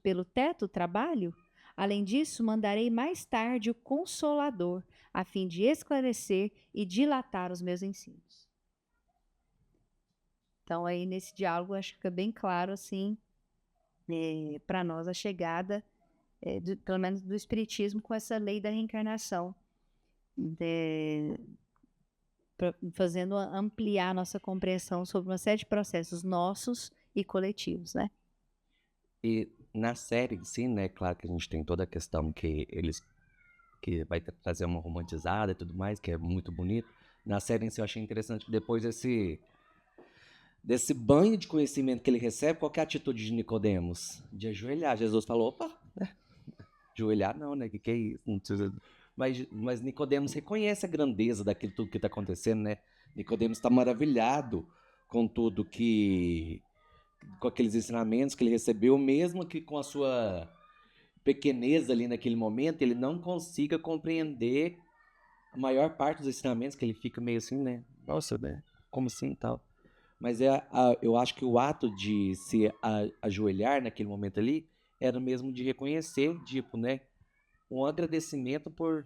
pelo teto o trabalho? Além disso, mandarei mais tarde o Consolador, a fim de esclarecer e dilatar os meus ensinos. Então, aí nesse diálogo, acho que fica bem claro, assim, para nós a chegada, pelo menos do Espiritismo, com essa lei da reencarnação, fazendo ampliar nossa compreensão sobre uma série de processos nossos e coletivos, né? E na série, sim, né? Claro que a gente tem toda a questão que vai trazer uma romantizada e tudo mais, que é muito bonito. Na série em si eu achei interessante que depois desse banho de conhecimento que ele recebe, qual que é a atitude de Nicodemos? De ajoelhar. Jesus falou, opa, né? Ajoelhar não, né? Que é isso? Não precisa... Mas Nicodemos reconhece a grandeza daquilo tudo que está acontecendo, né? Nicodemos está maravilhado com tudo com aqueles ensinamentos que ele recebeu, mesmo que com a sua pequenez ali naquele momento, ele não consiga compreender a maior parte dos ensinamentos, que ele fica meio assim, né? Nossa, né? Como assim e tal? Mas eu acho que o ato de se ajoelhar naquele momento ali era mesmo de reconhecer, tipo, né? Um agradecimento por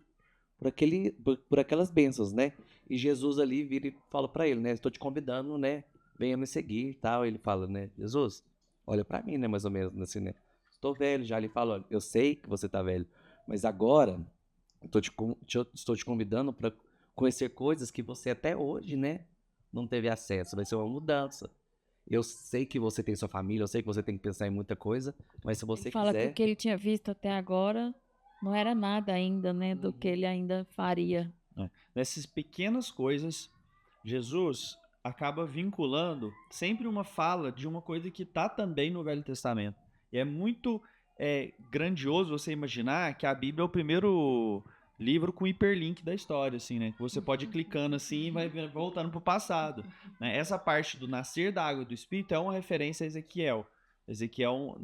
aquelas bênçãos, né? E Jesus ali vira e fala para ele, né? Estou te convidando, né? Venha me seguir e tal. Ele fala, né? Jesus, olha para mim, né? Mais ou menos assim, né? Estou velho já. Ele fala, olha, eu sei que você tá velho, mas agora estou te convidando para conhecer coisas que você até hoje, né? Não teve acesso. Vai ser uma mudança. Eu sei que você tem sua família, eu sei que você tem que pensar em muita coisa, mas se você Ele fala que quiser... o que ele tinha visto até agora não era nada ainda, né? Do que ele ainda faria. Nessas pequenas coisas, Jesus acaba vinculando sempre uma fala de uma coisa que está também no Velho Testamento. E é muito grandioso você imaginar que a Bíblia é o primeiro livro com hiperlink da história, assim, né? Que você pode ir clicando assim e vai voltando para o passado. Né? Essa parte do nascer da água do Espírito é uma referência a Ezequiel. Ezequiel,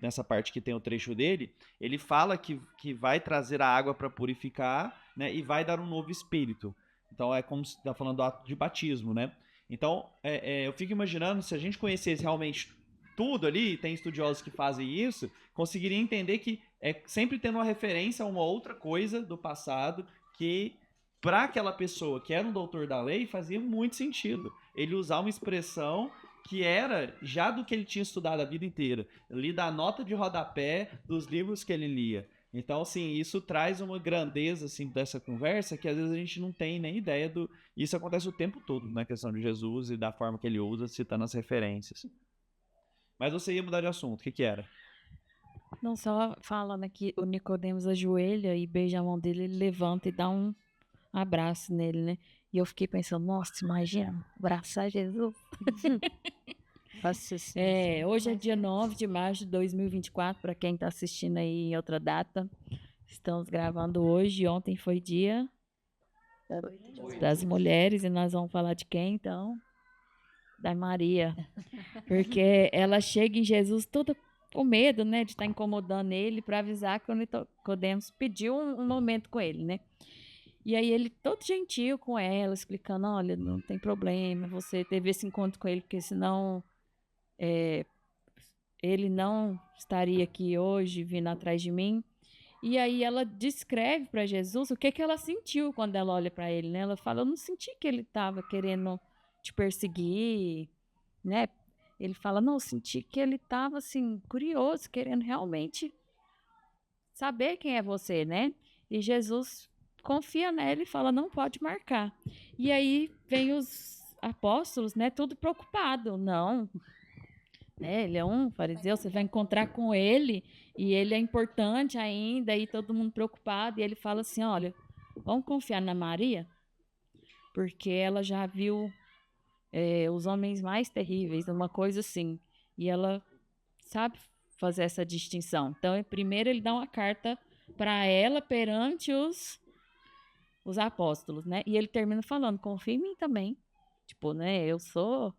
nessa parte que tem o trecho dele, ele fala que vai trazer a água para purificar, né, e vai dar um novo espírito. Então é como se está falando do ato de batismo, né? Então eu fico imaginando, se a gente conhecesse realmente tudo ali, tem estudiosos que fazem isso, conseguiria entender que é sempre tendo uma referência a uma outra coisa do passado que, para aquela pessoa que era um doutor da lei, fazia muito sentido ele usar uma expressão que era já do que ele tinha estudado a vida inteira, ali da nota de rodapé dos livros que ele lia. Então, assim, isso traz uma grandeza, assim, dessa conversa que às vezes a gente não tem nem ideia do... Isso acontece o tempo todo na questão de Jesus e da forma que ele usa, citando as referências. Mas você ia mudar de assunto, o que era? Não, só falando aqui, o Nicodemos ajoelha e beija a mão dele, ele levanta e dá um abraço nele, né? E eu fiquei pensando, nossa, imagina, abraçar Jesus. Nossa Hoje é dia 9 de março de 2024, para quem está assistindo aí em outra data. Estamos gravando hoje, ontem foi dia das mulheres, e nós vamos falar de quem, então? Da Maria. Porque ela chega em Jesus toda com medo, né, de estar incomodando ele, para avisar que o Nicodemos pediu um momento com ele, né? E aí ele todo gentil com ela, explicando, olha, não tem problema, você teve esse encontro com ele, porque senão ele não estaria aqui hoje vindo atrás de mim. E aí ela descreve para Jesus o que ela sentiu quando ela olha para ele, né? Ela fala, eu não senti que ele estava querendo te perseguir, né? Ele fala, não, eu senti que ele estava, assim, curioso, querendo realmente saber quem é você, né? E Jesus confia nela e fala, não pode marcar. E aí vem os apóstolos, né? Tudo preocupado. Não, né? Ele é um fariseu, você vai encontrar com ele e ele é importante ainda, e todo mundo preocupado. E ele fala assim, olha, vamos confiar na Maria, porque ela já viu os homens mais terríveis, uma coisa assim. E ela sabe fazer essa distinção. Então, primeiro ele dá uma carta para ela perante os apóstolos, né? E ele termina falando, confia em mim também. Tipo, né? Eu sou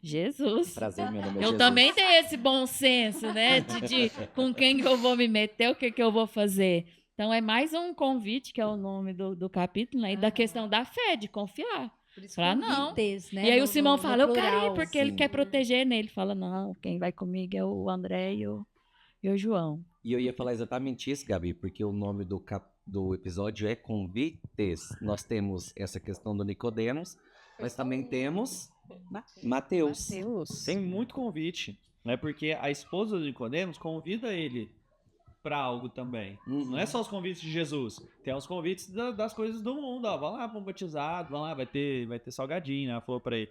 Jesus. Prazer, meu nome é Eu Jesus. também tenho esse bom senso, né? De com quem que eu vou me meter, o que que eu vou fazer. Então, é mais um convite, que é o nome do capítulo, né? E da questão da fé, de confiar. Por isso Falar, não. convites, né? E aí no- o Simão no fala, eu quero ir, plural. porque ele Sim. quer proteger, né? Ele fala, não, quem vai comigo é o André e o João. E eu ia falar exatamente isso, Gabi, porque o nome do episódio é Convites. Nós temos essa questão do Nicodemos, mas também temos Mateus. Tem muito convite, né? Porque a esposa do Nicodemos convida ele para algo também. Não é só os convites de Jesus, tem os convites das coisas do mundo. Ó, vão lá para um batizado, vão lá, vai ter salgadinho, né? Ela falou para ele.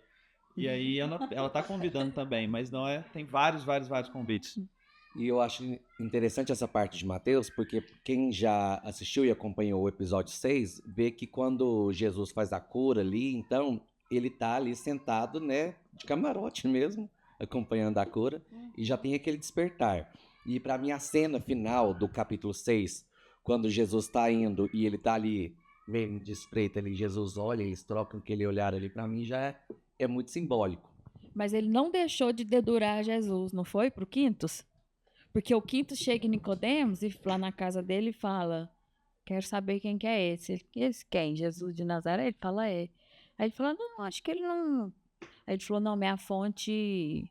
E aí ela tá convidando também, mas não é. Tem vários convites. E eu acho interessante essa parte de Mateus, porque quem já assistiu e acompanhou o episódio 6, vê que quando Jesus faz a cura ali, então ele tá ali sentado, né, de camarote mesmo, acompanhando a cura, e já tem aquele despertar. E para mim a cena final do capítulo 6, quando Jesus tá indo e ele tá ali meio de espreita ali, Jesus olha, eles trocam aquele olhar ali, para mim já é muito simbólico. Mas ele não deixou de dedurar Jesus, não foi? Pro Quintus? Porque o Quintus chega em Nicodemos e lá na casa dele fala, quero saber quem que é esse. Esse quem? Jesus de Nazaré? Ele fala, é. Aí ele fala, não, acho que ele não... Aí ele falou, não, minha fonte...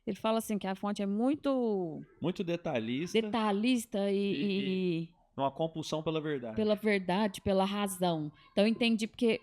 Ele fala assim, que a fonte é muito Muito detalhista, detalhista e uma compulsão pela verdade. pela verdade, pela razão. Então eu entendi, porque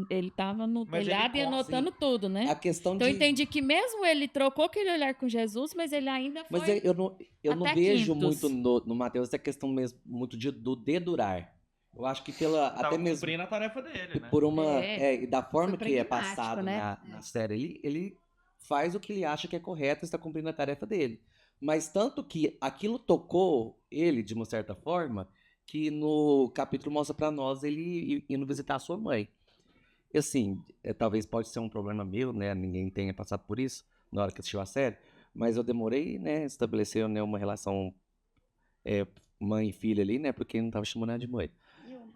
ele estava no Mas ele telhado e conta, anotando tudo, né? A questão Então eu de... entendi que mesmo ele trocou aquele olhar com Jesus, mas ele ainda foi... Mas eu não até vejo Quintus. muito no Mateus essa questão mesmo muito do dedurar. Eu acho que Tava até mesmo cumprindo a tarefa dele, né? por uma É. e da forma Foi que é pragmático, passado né? na série, ele faz o que ele acha que é correto e está cumprindo a tarefa dele. Mas tanto que aquilo tocou ele de uma certa forma que no capítulo mostra pra nós ele indo visitar a sua mãe. E assim, talvez pode ser um problema meu, né? Ninguém tenha passado por isso na hora que assistiu a série, mas eu demorei, né, estabelecer, né, uma relação mãe e filha ali, né? Porque não tava chamando ela de mãe.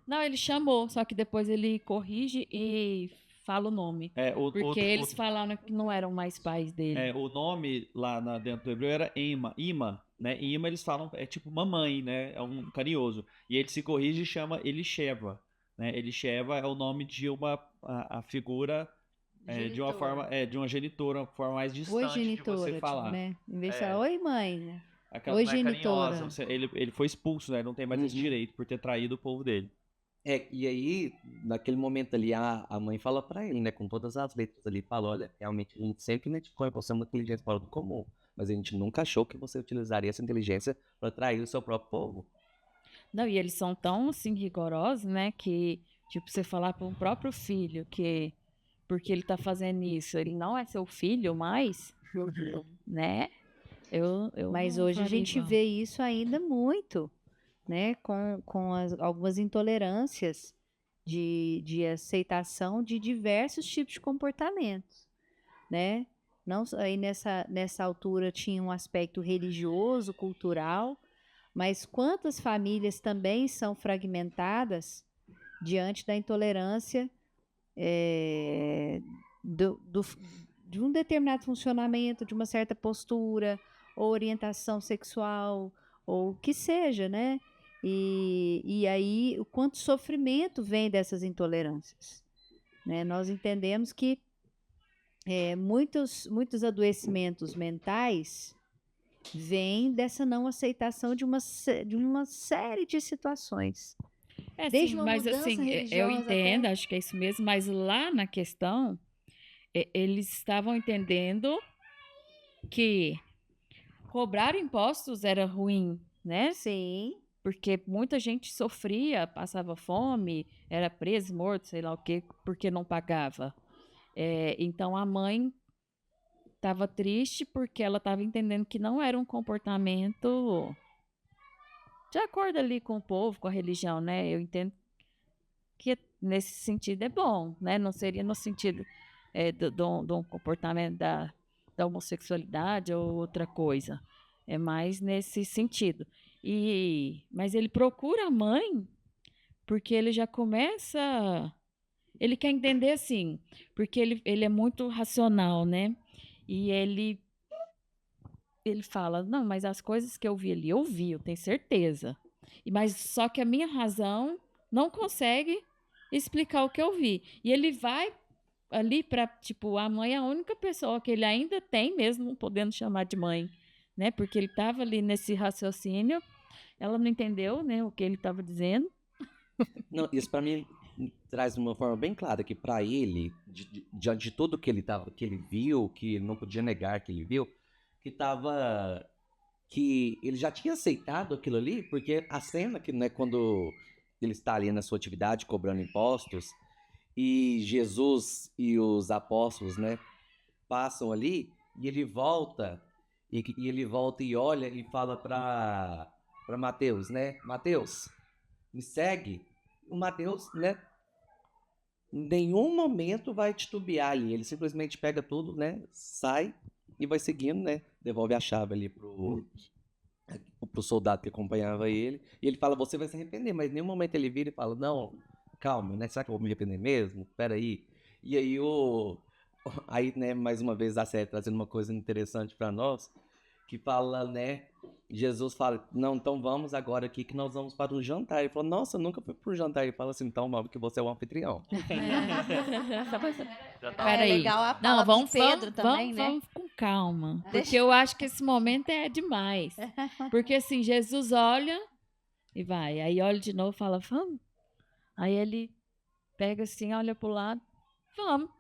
Não, ele chamou, só que depois ele corrige e fala o nome. o- Porque eles falaram que não eram mais pais dele. o nome lá dentro do hebreu era Ima, né? Ima eles falam, é tipo mamãe, né? É um carinhoso. E ele se corrige e chama Elisheva, né? Elisheva é o nome de a figura de uma forma, de uma genitora, uma forma mais Oi, distante de genitora, você tipo, falar. né? Em vez de É. falar, oi, mãe, né? Aquela Oi, mais carinhosa. genitora. Ele foi expulso, né? Não tem mais esse Uhum. direito por ter traído o povo dele. E aí, naquele momento ali, a mãe fala pra ele, né, com todas as letras ali, fala, olha, realmente a gente sempre identificou em você uma inteligência fora do comum, mas a gente nunca achou que você utilizaria essa inteligência para trair o seu próprio povo. Não, e eles são tão, assim, rigorosos, né? Que, tipo, você falar para um próprio filho que, porque ele tá fazendo isso, ele não é seu filho mais, né? Eu Mas não hoje a faria gente igual. vê isso ainda muito, né? Com algumas intolerâncias de aceitação de diversos tipos de comportamentos, né? Não, aí nessa altura tinha um aspecto religioso, cultural, mas quantas famílias também são fragmentadas diante da intolerância do, do, de um determinado funcionamento, de uma certa postura, ou orientação sexual, ou o que seja, né? E aí, o quanto sofrimento vem dessas intolerâncias, né? Nós entendemos que muitos adoecimentos mentais vêm dessa não aceitação de uma série de situações. Desde Sim, uma mas mudança assim, eu religiosa entendo, até... acho que é isso mesmo, mas lá na questão, eles estavam entendendo que cobrar impostos era ruim, né? Sim, Porque muita gente sofria, passava fome, era preso, morto, sei lá o quê, porque não pagava. Então a mãe estava triste porque ela estava entendendo que não era um comportamento de acordo ali com o povo, com a religião, né? Eu entendo que nesse sentido é bom, né? Não seria no sentido do comportamento da homossexualidade ou outra coisa. É mais nesse sentido. Mas ele procura a mãe porque ele já começa. Ele quer entender assim, porque ele é muito racional, né? E ele fala: não, mas as coisas que eu vi ali, eu tenho certeza. Mas só que a minha razão não consegue explicar o que eu vi. E ele vai ali para, tipo, a mãe é a única pessoa que ele ainda tem, mesmo não podendo chamar de mãe, né? Porque ele estava ali nesse raciocínio, ela não entendeu, né, o que ele estava dizendo. Não, isso para mim traz de uma forma bem clara que para ele, diante de tudo que que ele viu, que ele não podia negar que ele viu, que ele já tinha aceitado aquilo ali, porque a cena que, né, quando ele está ali na sua atividade cobrando impostos e Jesus e os apóstolos, né, passam ali e ele volta e ele volta e olha e fala para Mateus, né? Mateus, me segue. O Mateus, né, em nenhum momento vai titubear ali. Ele simplesmente pega tudo, né? Sai e vai seguindo, né? Devolve a chave ali pro soldado que acompanhava ele. E ele fala, você vai se arrepender. Mas em nenhum momento ele vira e fala, não, calma, né? Será que eu vou me arrepender mesmo? Peraí. E aí Aí, né, mais uma vez a série trazendo uma coisa interessante para nós, que fala, né, Jesus fala, não, então vamos agora aqui que nós vamos para um jantar. Ele falou, nossa, eu nunca fui para um jantar. Ele fala assim, então vamos, que você é o anfitrião. Peraí. legal a Não, fala vamos, de Pedro também, né? vamos com calma. Porque Deixa- eu acho que esse momento é demais. Porque assim, Jesus olha e vai. Aí olha de novo e fala, vamos. Aí ele pega assim, olha pro lado, vamos.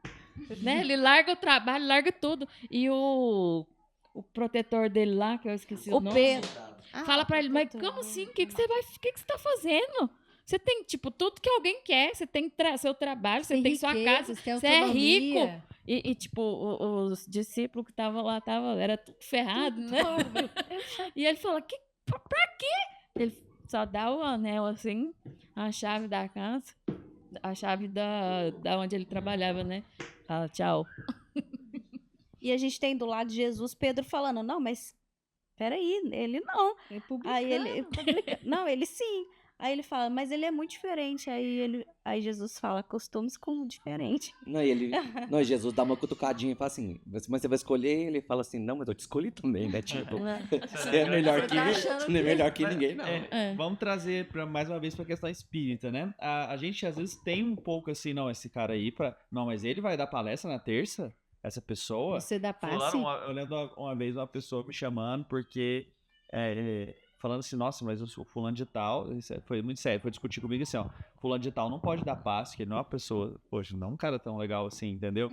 Né? Ele larga o trabalho, larga tudo. E o protetor dele lá, que eu esqueci o O nome, Pedro. fala pra ele, mas como assim? O que você tá fazendo? Você tem, tipo, tudo que alguém quer. Você tem seu trabalho, você tem sua casa, riqueza, tem você é rico. autonomia. Tipo, os discípulos que estavam lá, era tudo ferrado, né? E ele fala, pra quê? Ele só dá o anel, assim, a chave da casa, a chave da onde ele trabalhava, né? Fala, tchau. E a gente tem do lado de Jesus Pedro falando, não, mas peraí, ele não. Republicano. Aí ele, não, ele sim. Aí ele fala, mas ele é muito diferente. Aí Jesus fala, costumes com o diferente. Não, não, Jesus dá uma cutucadinha e fala assim, mas você vai escolher? Ele fala assim, não, mas eu te escolhi também, né? Tipo, você é melhor que achando você não é melhor que ninguém, não. Vamos trazer mais uma vez pra questão espírita, né? A gente às vezes tem um pouco assim, não, esse cara aí, não, mas ele vai dar palestra na terça? Essa pessoa? Você dá passe? Eu lembro uma vez uma pessoa me chamando porque falando assim, nossa, mas o fulano de tal, isso foi muito sério, foi discutir comigo assim, ó, fulano de tal não pode dar passe, que ele não é uma pessoa, poxa, não é um cara tão legal assim, entendeu?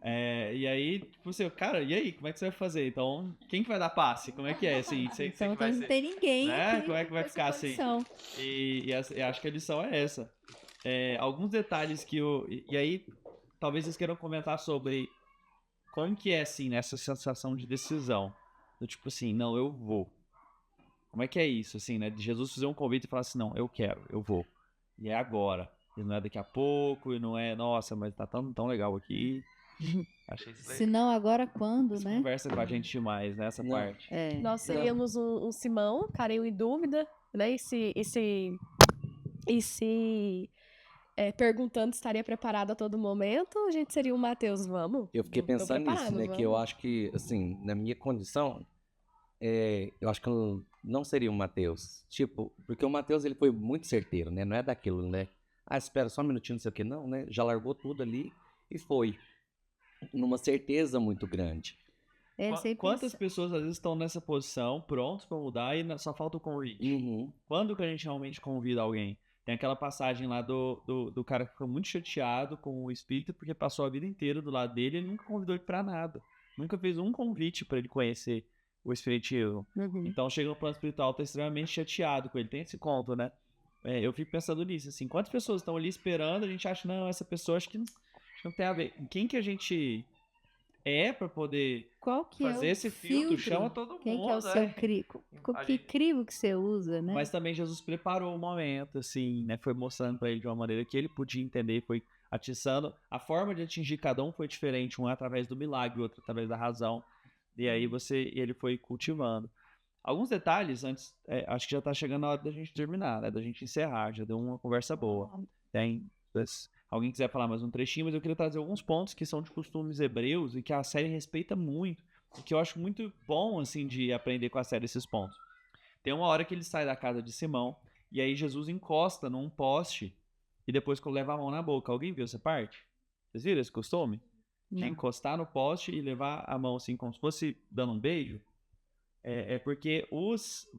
E aí, tipo assim, cara, e aí, como é que você vai fazer? Então, quem que vai dar passe? Como é que é, assim? Então que vai não ser, tem ninguém né? aqui Como é que vai com ficar essa assim? condição. E acho que a lição é essa. Alguns detalhes que e aí, talvez vocês queiram comentar sobre como que é, assim, nessa sensação de decisão. Do tipo assim, não, eu vou. Como é que é isso, assim, né? De Jesus fazer um convite e falar assim, não, eu quero, eu vou. E é agora. E não é daqui a pouco, e não é, nossa, mas tá tão legal aqui. Achei isso Se não, agora quando, Você né? conversa com a gente demais nessa Não. parte. Nós seríamos um Simão, carinho em dúvida, né? E se perguntando se estaria preparado a todo momento, a gente seria um Mateus, vamos? Eu fiquei Tô pensando nisso, preparado, né? Que eu vamos. acho que, assim, na minha condição, eu acho que eu não seria um Mateus. Tipo, porque o Mateus, ele foi muito certeiro, né? Não é daquilo, né? Ah, espera só um minutinho, não sei o que, não, né? Já largou tudo ali e foi. Numa certeza muito grande. Sempre Quantas isso. pessoas às vezes estão nessa posição, prontos pra mudar, e só falta o convite? Uhum. Quando que a gente realmente convida alguém? Tem aquela passagem lá do cara que ficou muito chateado com o espírito porque passou a vida inteira do lado dele e ele nunca convidou ele pra nada. Nunca fez um convite pra ele conhecer o espiritismo. Então chega no plano espiritual, tá extremamente chateado com ele. Tem esse conto, né? Eu fico pensando nisso, assim, quantas pessoas estão ali esperando, a gente acha, não, essa pessoa acho que não tem a ver. Quem que a gente pra poder Qual que fazer é o esse filtro? filtro? Chama todo Quem mundo. que é o seu né? crivo? Ali. Que crivo que você usa, né? Mas também Jesus preparou o momento, assim, né? Foi mostrando pra ele de uma maneira que ele podia entender, foi atiçando. A forma de atingir cada um foi diferente, um através do milagre, o outro através da razão. E aí ele foi cultivando. Alguns detalhes antes, acho que já tá chegando a hora da gente terminar, né? Da gente encerrar, já deu uma conversa boa. Se alguém quiser falar mais um trechinho, mas eu queria trazer alguns pontos que são de costumes hebreus e que a série respeita muito, e que eu acho muito bom, assim, de aprender com a série esses pontos. Tem uma hora que ele sai da casa de Simão, e aí Jesus encosta num poste e depois leva a mão na boca. Alguém viu essa parte? Vocês viram esse costume? De encostar no poste e levar a mão assim, como se fosse dando um beijo? Porque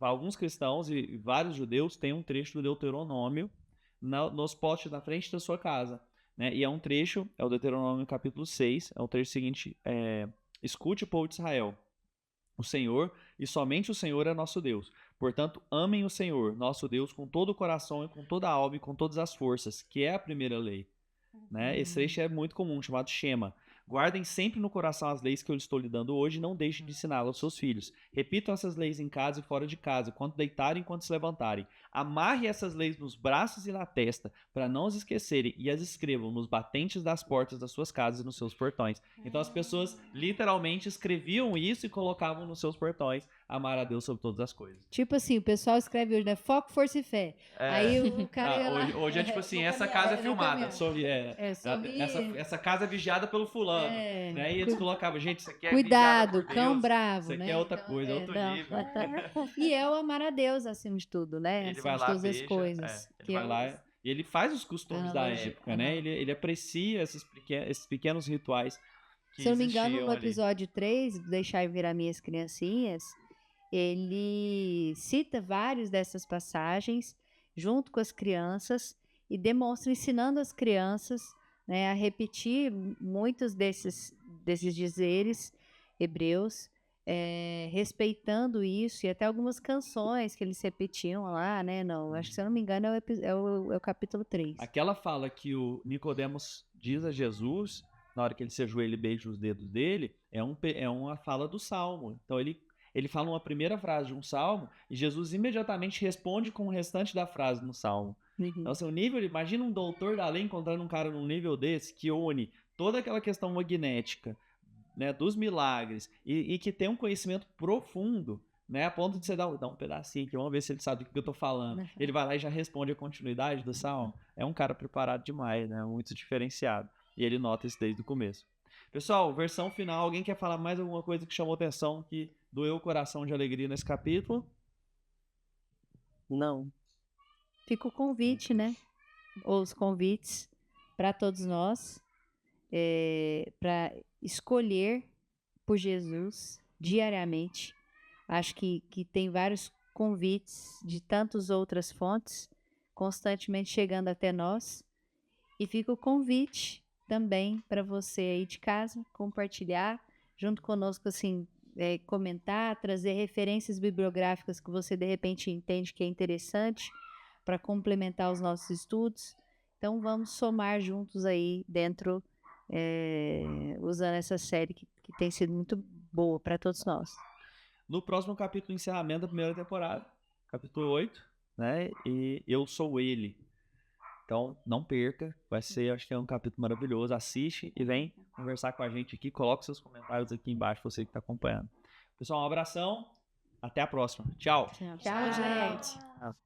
alguns cristãos e vários judeus têm um trecho do Deuteronômio nos postes na frente da sua casa. Né? E é um trecho, é o Deuteronômio capítulo 6, é o trecho seguinte, escute o povo de Israel, o Senhor, e somente o Senhor é nosso Deus. Portanto, amem o Senhor, nosso Deus, com todo o coração e com toda a alma e com todas as forças, que é a primeira lei. Né? Esse trecho é muito comum, chamado Shema. Guardem sempre no coração as leis que eu lhes estou lhe dando hoje e não deixem de ensiná-las aos seus filhos. Repitam essas leis em casa e fora de casa, quando deitarem e quando se levantarem. Amarre essas leis nos braços e na testa, para não as esquecerem, e as escrevam nos batentes das portas das suas casas e nos seus portões. Então as pessoas literalmente escreviam isso e colocavam nos seus portões, amar a Deus sobre todas as coisas. Tipo assim, o pessoal escreve hoje, né? Foco, força e fé. Aí o cara ia lá, hoje é tipo assim, essa casa é filmada. Essa casa é vigiada pelo fulano. Né? E eles colocavam, gente, isso aqui é cuidado, por cão Deus, bravo, isso né? aqui é outra coisa, outro nível. E é o amar a Deus acima de tudo, né? Ele Acima vai de lá, todas beija, as coisas. ele vai lá e ele faz os costumes da época, né? Ele aprecia esses pequenos rituais que se eu não me engano, existiam no ali. episódio 3, Deixar Eu Virar Minhas Criancinhas, ele cita vários dessas passagens junto com as crianças e demonstra, ensinando as crianças, né, a repetir muitos desses dizeres hebreus, respeitando isso, e até algumas canções que eles repetiam lá, né? Não, acho que, se eu não me engano, é o capítulo 3. Aquela fala que o Nicodemos diz a Jesus, na hora que ele se ajoelha e beija os dedos dele, é uma fala do Salmo. Então ele fala uma primeira frase de um salmo e Jesus imediatamente responde com o restante da frase no salmo. Então, assim, o nível, imagina um doutor da lei encontrando um cara num nível desse que une toda aquela questão magnética, né, dos milagres e que tem um conhecimento profundo, né? A ponto de você dar um pedacinho aqui, vamos ver se ele sabe do que eu tô falando. Ele vai lá e já responde a continuidade do salmo. É um cara preparado demais, né? Muito diferenciado. E ele nota isso desde o começo. Pessoal, versão final. Alguém quer falar mais alguma coisa que chamou atenção, que doeu o coração de alegria nesse capítulo? Não. Fica o convite, né? Ou os convites para todos nós, para escolher por Jesus diariamente. Acho que tem vários convites de tantas outras fontes constantemente chegando até nós. E fica o convite também para você aí de casa compartilhar junto conosco, assim, comentar, trazer referências bibliográficas que você de repente entende que é interessante para complementar os nossos estudos. Então vamos somar juntos aí dentro, usando essa série que tem sido muito boa para todos nós. No próximo capítulo, encerramento da primeira temporada, capítulo 8, né? E eu sou ele. Então, não perca, vai ser, acho que é um capítulo maravilhoso. Assiste e vem conversar com a gente aqui. Coloque seus comentários aqui embaixo, você que está acompanhando. Pessoal, um abração, até a próxima. Tchau. Tchau, gente.